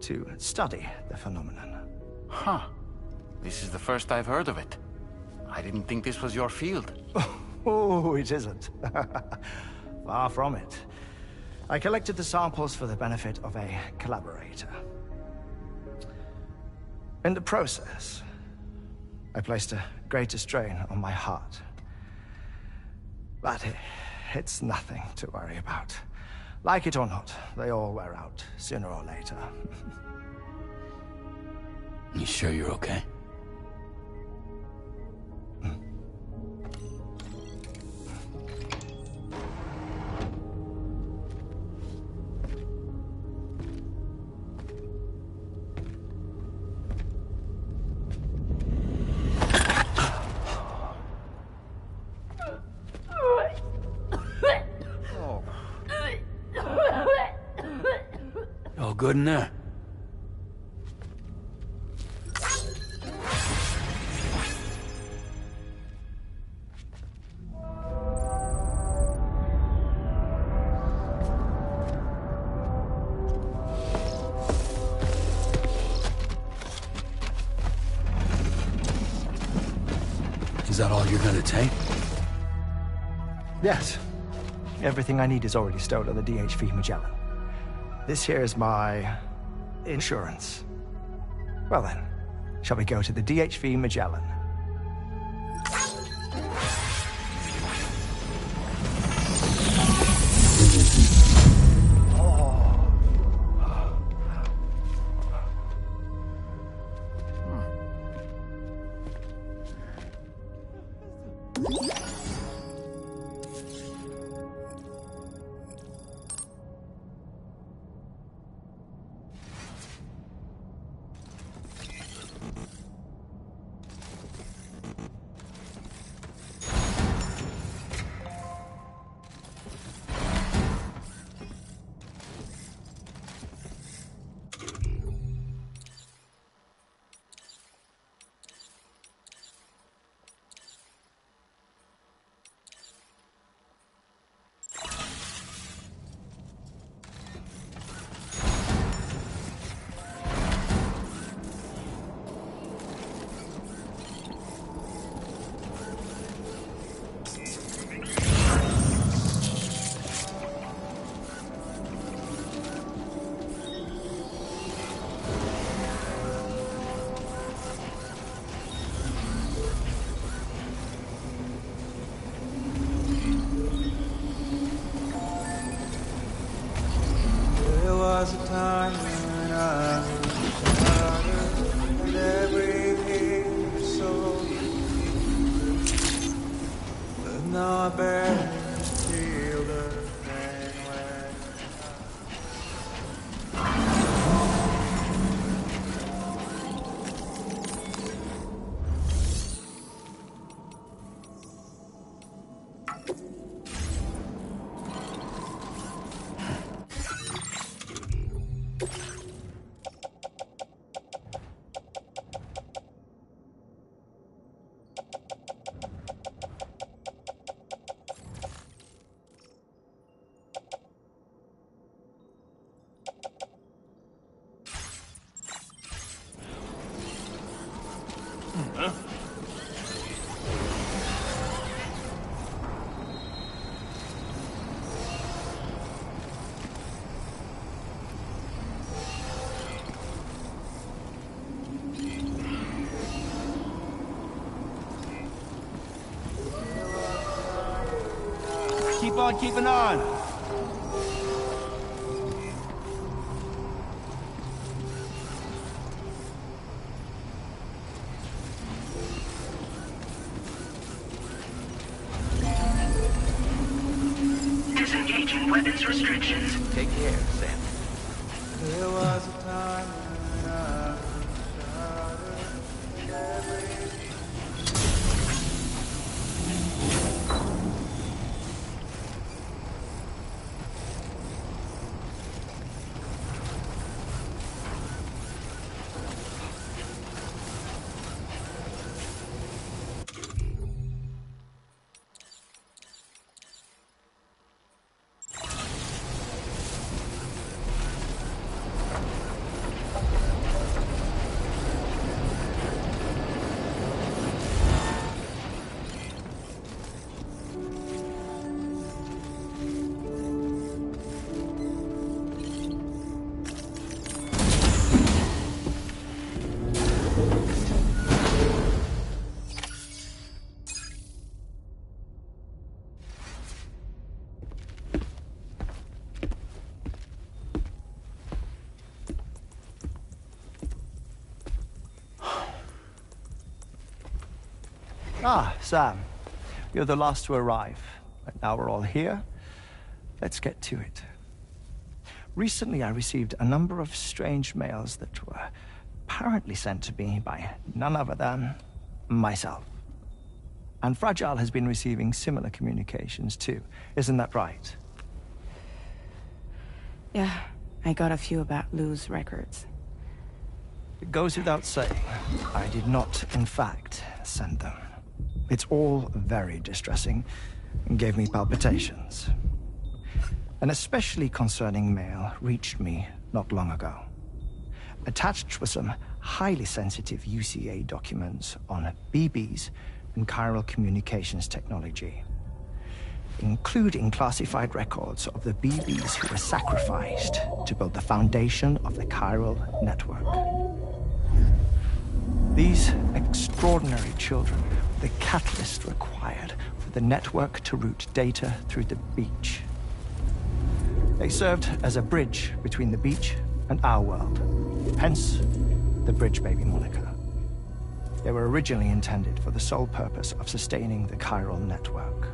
to study the phenomenon. Huh. This is the first I've heard of it. I didn't think this was your field. Oh, it isn't. Far from it. I collected the samples for the benefit of a collaborator. In the process, I placed a greater strain on my heart. But it's nothing to worry about. Like it or not, they all wear out, sooner or later. You sure you're okay? All good in there? Is that all you're gonna take? Yes. Everything I need is already stored on the DHV Magellan. This here is my insurance. Well then, shall we go to the DHV Magellan? was a time when I was shattered and everything was so easy. But now I barely feel the pain when keep on keeping on. Disengaging weapons restrictions. Take care, Sam. there was a time when I was shattered and everything. Ah, Sam. You're the last to arrive. But now we're all here. Let's get to it. Recently, I received a number of strange mails that were apparently sent to me by none other than myself. And Fragile has been receiving similar communications too. Isn't that right? Yeah, I got a few about Lou's records. It goes without saying, I did not, in fact, send them. It's all very distressing and gave me palpitations. An especially concerning mail reached me not long ago. Attached were some highly sensitive UCA documents on BBs and chiral communications technology, including classified records of the BBs who were sacrificed to build the foundation of the chiral network. These extraordinary children were the catalyst required for the network to route data through the beach. They served as a bridge between the beach and our world, hence the Bridge Baby moniker. They were originally intended for the sole purpose of sustaining the chiral network.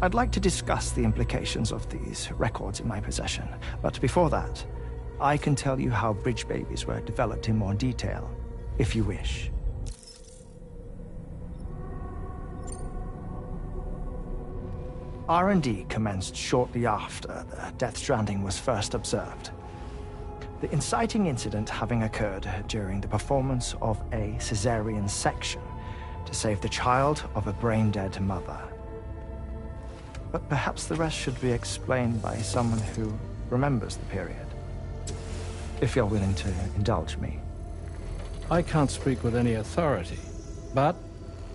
I'd like to discuss the implications of these records in my possession, but before that, I can tell you how Bridge Babies were developed in more detail, if you wish. R&D commenced shortly after the Death Stranding was first observed. The inciting incident having occurred during the performance of a cesarean section to save the child of a brain-dead mother. But perhaps the rest should be explained by someone who remembers the period. If you're willing to indulge me. I can't speak with any authority, but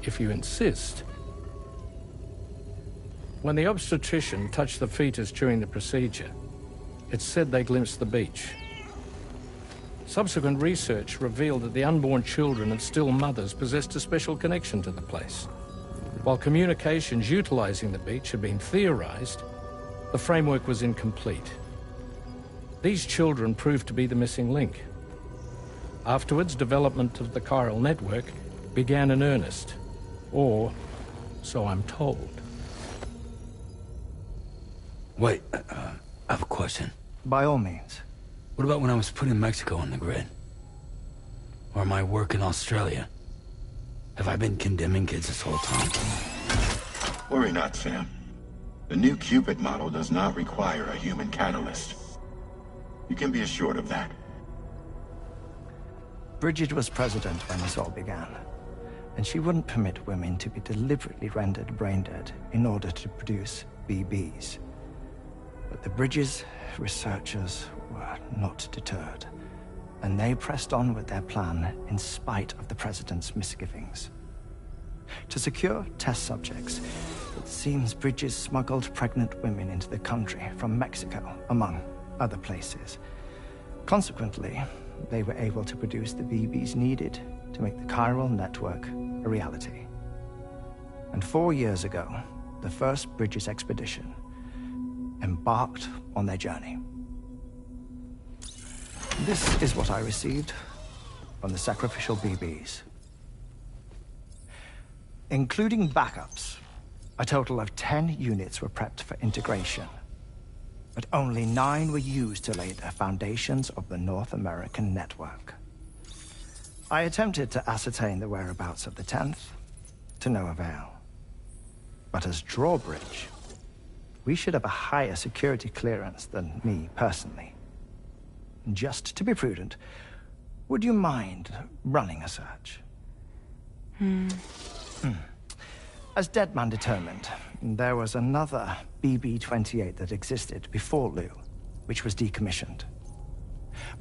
if you insist. When the obstetrician touched the fetus during the procedure, it's said they glimpsed the beach. Subsequent research revealed that the unborn children and still mothers possessed a special connection to the place. While communications utilizing the beach had been theorized, the framework was incomplete. These children proved to be the missing link. Afterwards, development of the chiral network began in earnest, or so I'm told. Wait, I have a question. By all means. What about when I was putting Mexico on the grid? Or my work in Australia? Have I been condemning kids this whole time? Worry not, Sam. The new Cupid model does not require a human catalyst. You can be assured of that. Bridget was president when this all began, and she wouldn't permit women to be deliberately rendered brain-dead in order to produce BBs. But the Bridges researchers were not deterred, and they pressed on with their plan in spite of the president's misgivings. To secure test subjects, it seems Bridges smuggled pregnant women into the country from Mexico, among other places. Consequently, they were able to produce the BBs needed to make the chiral network a reality. And 4 years ago, the first Bridges expedition embarked on their journey. This is what I received from the sacrificial BBs. Including backups, a total of 10 units were prepped for integration, but only 9 were used to lay the foundations of the North American network. I attempted to ascertain the whereabouts of the 10th, to no avail. But as drawbridge, we should have a higher security clearance than me personally. Just to be prudent, would you mind running a search? As Deadman determined, there was another BB-28 that existed before Lou, which was decommissioned.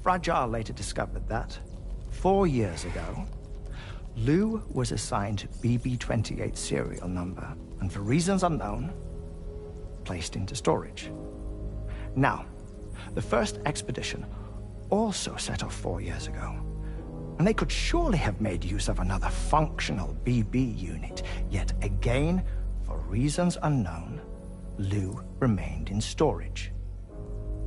Fragile later discovered that, 4 years ago, Lou was assigned BB-28 serial number, and for reasons unknown, placed into storage. Now, the first expedition also set off 4 years ago, and they could surely have made use of another functional BB unit, yet again, for reasons unknown, Lou remained in storage.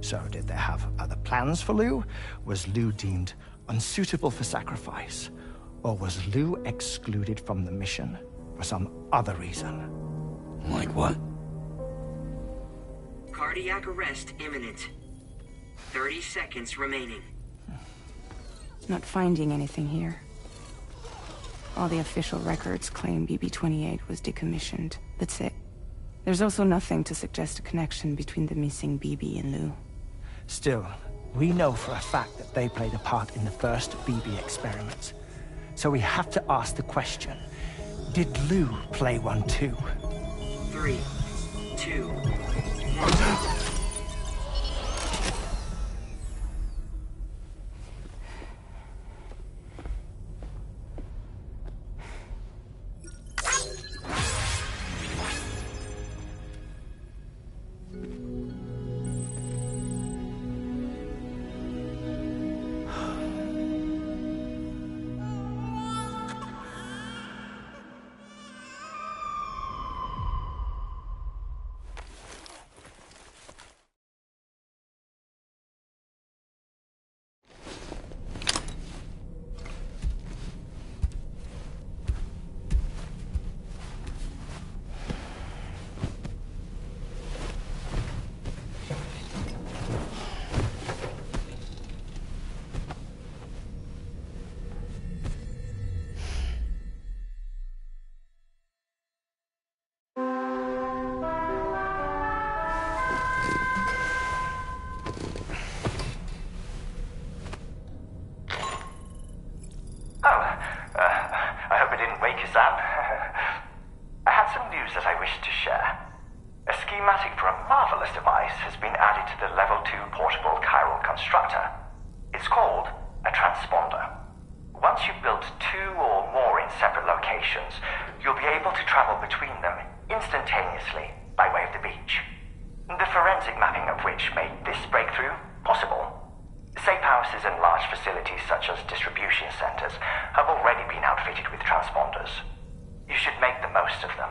So did they have other plans for Lou? Was Lou deemed unsuitable for sacrifice? Or was Lou excluded from the mission for some other reason? Like what? Cardiac arrest imminent. 30 seconds remaining. Not finding anything here. All the official records claim BB-28 was decommissioned. That's it. There's also nothing to suggest a connection between the missing BB and Lou. Still, we know for a fact that they played a part in the first BB experiments. So we have to ask the question, did Lou play one too? 3, 2, 1. I hope I didn't wake you, Sam. I had some news that I wished to share. A schematic for a marvelous device has been added to the Level 2 portable chiral constructor. It's called a transponder. Once you've built 2 or more in separate locations, you'll be able to travel between them instantaneously by way of the beach. The forensic mapping of which made this breakthrough possible. Safe houses and large facilities such as distribution centers have already been outfitted with transponders. You should make the most of them.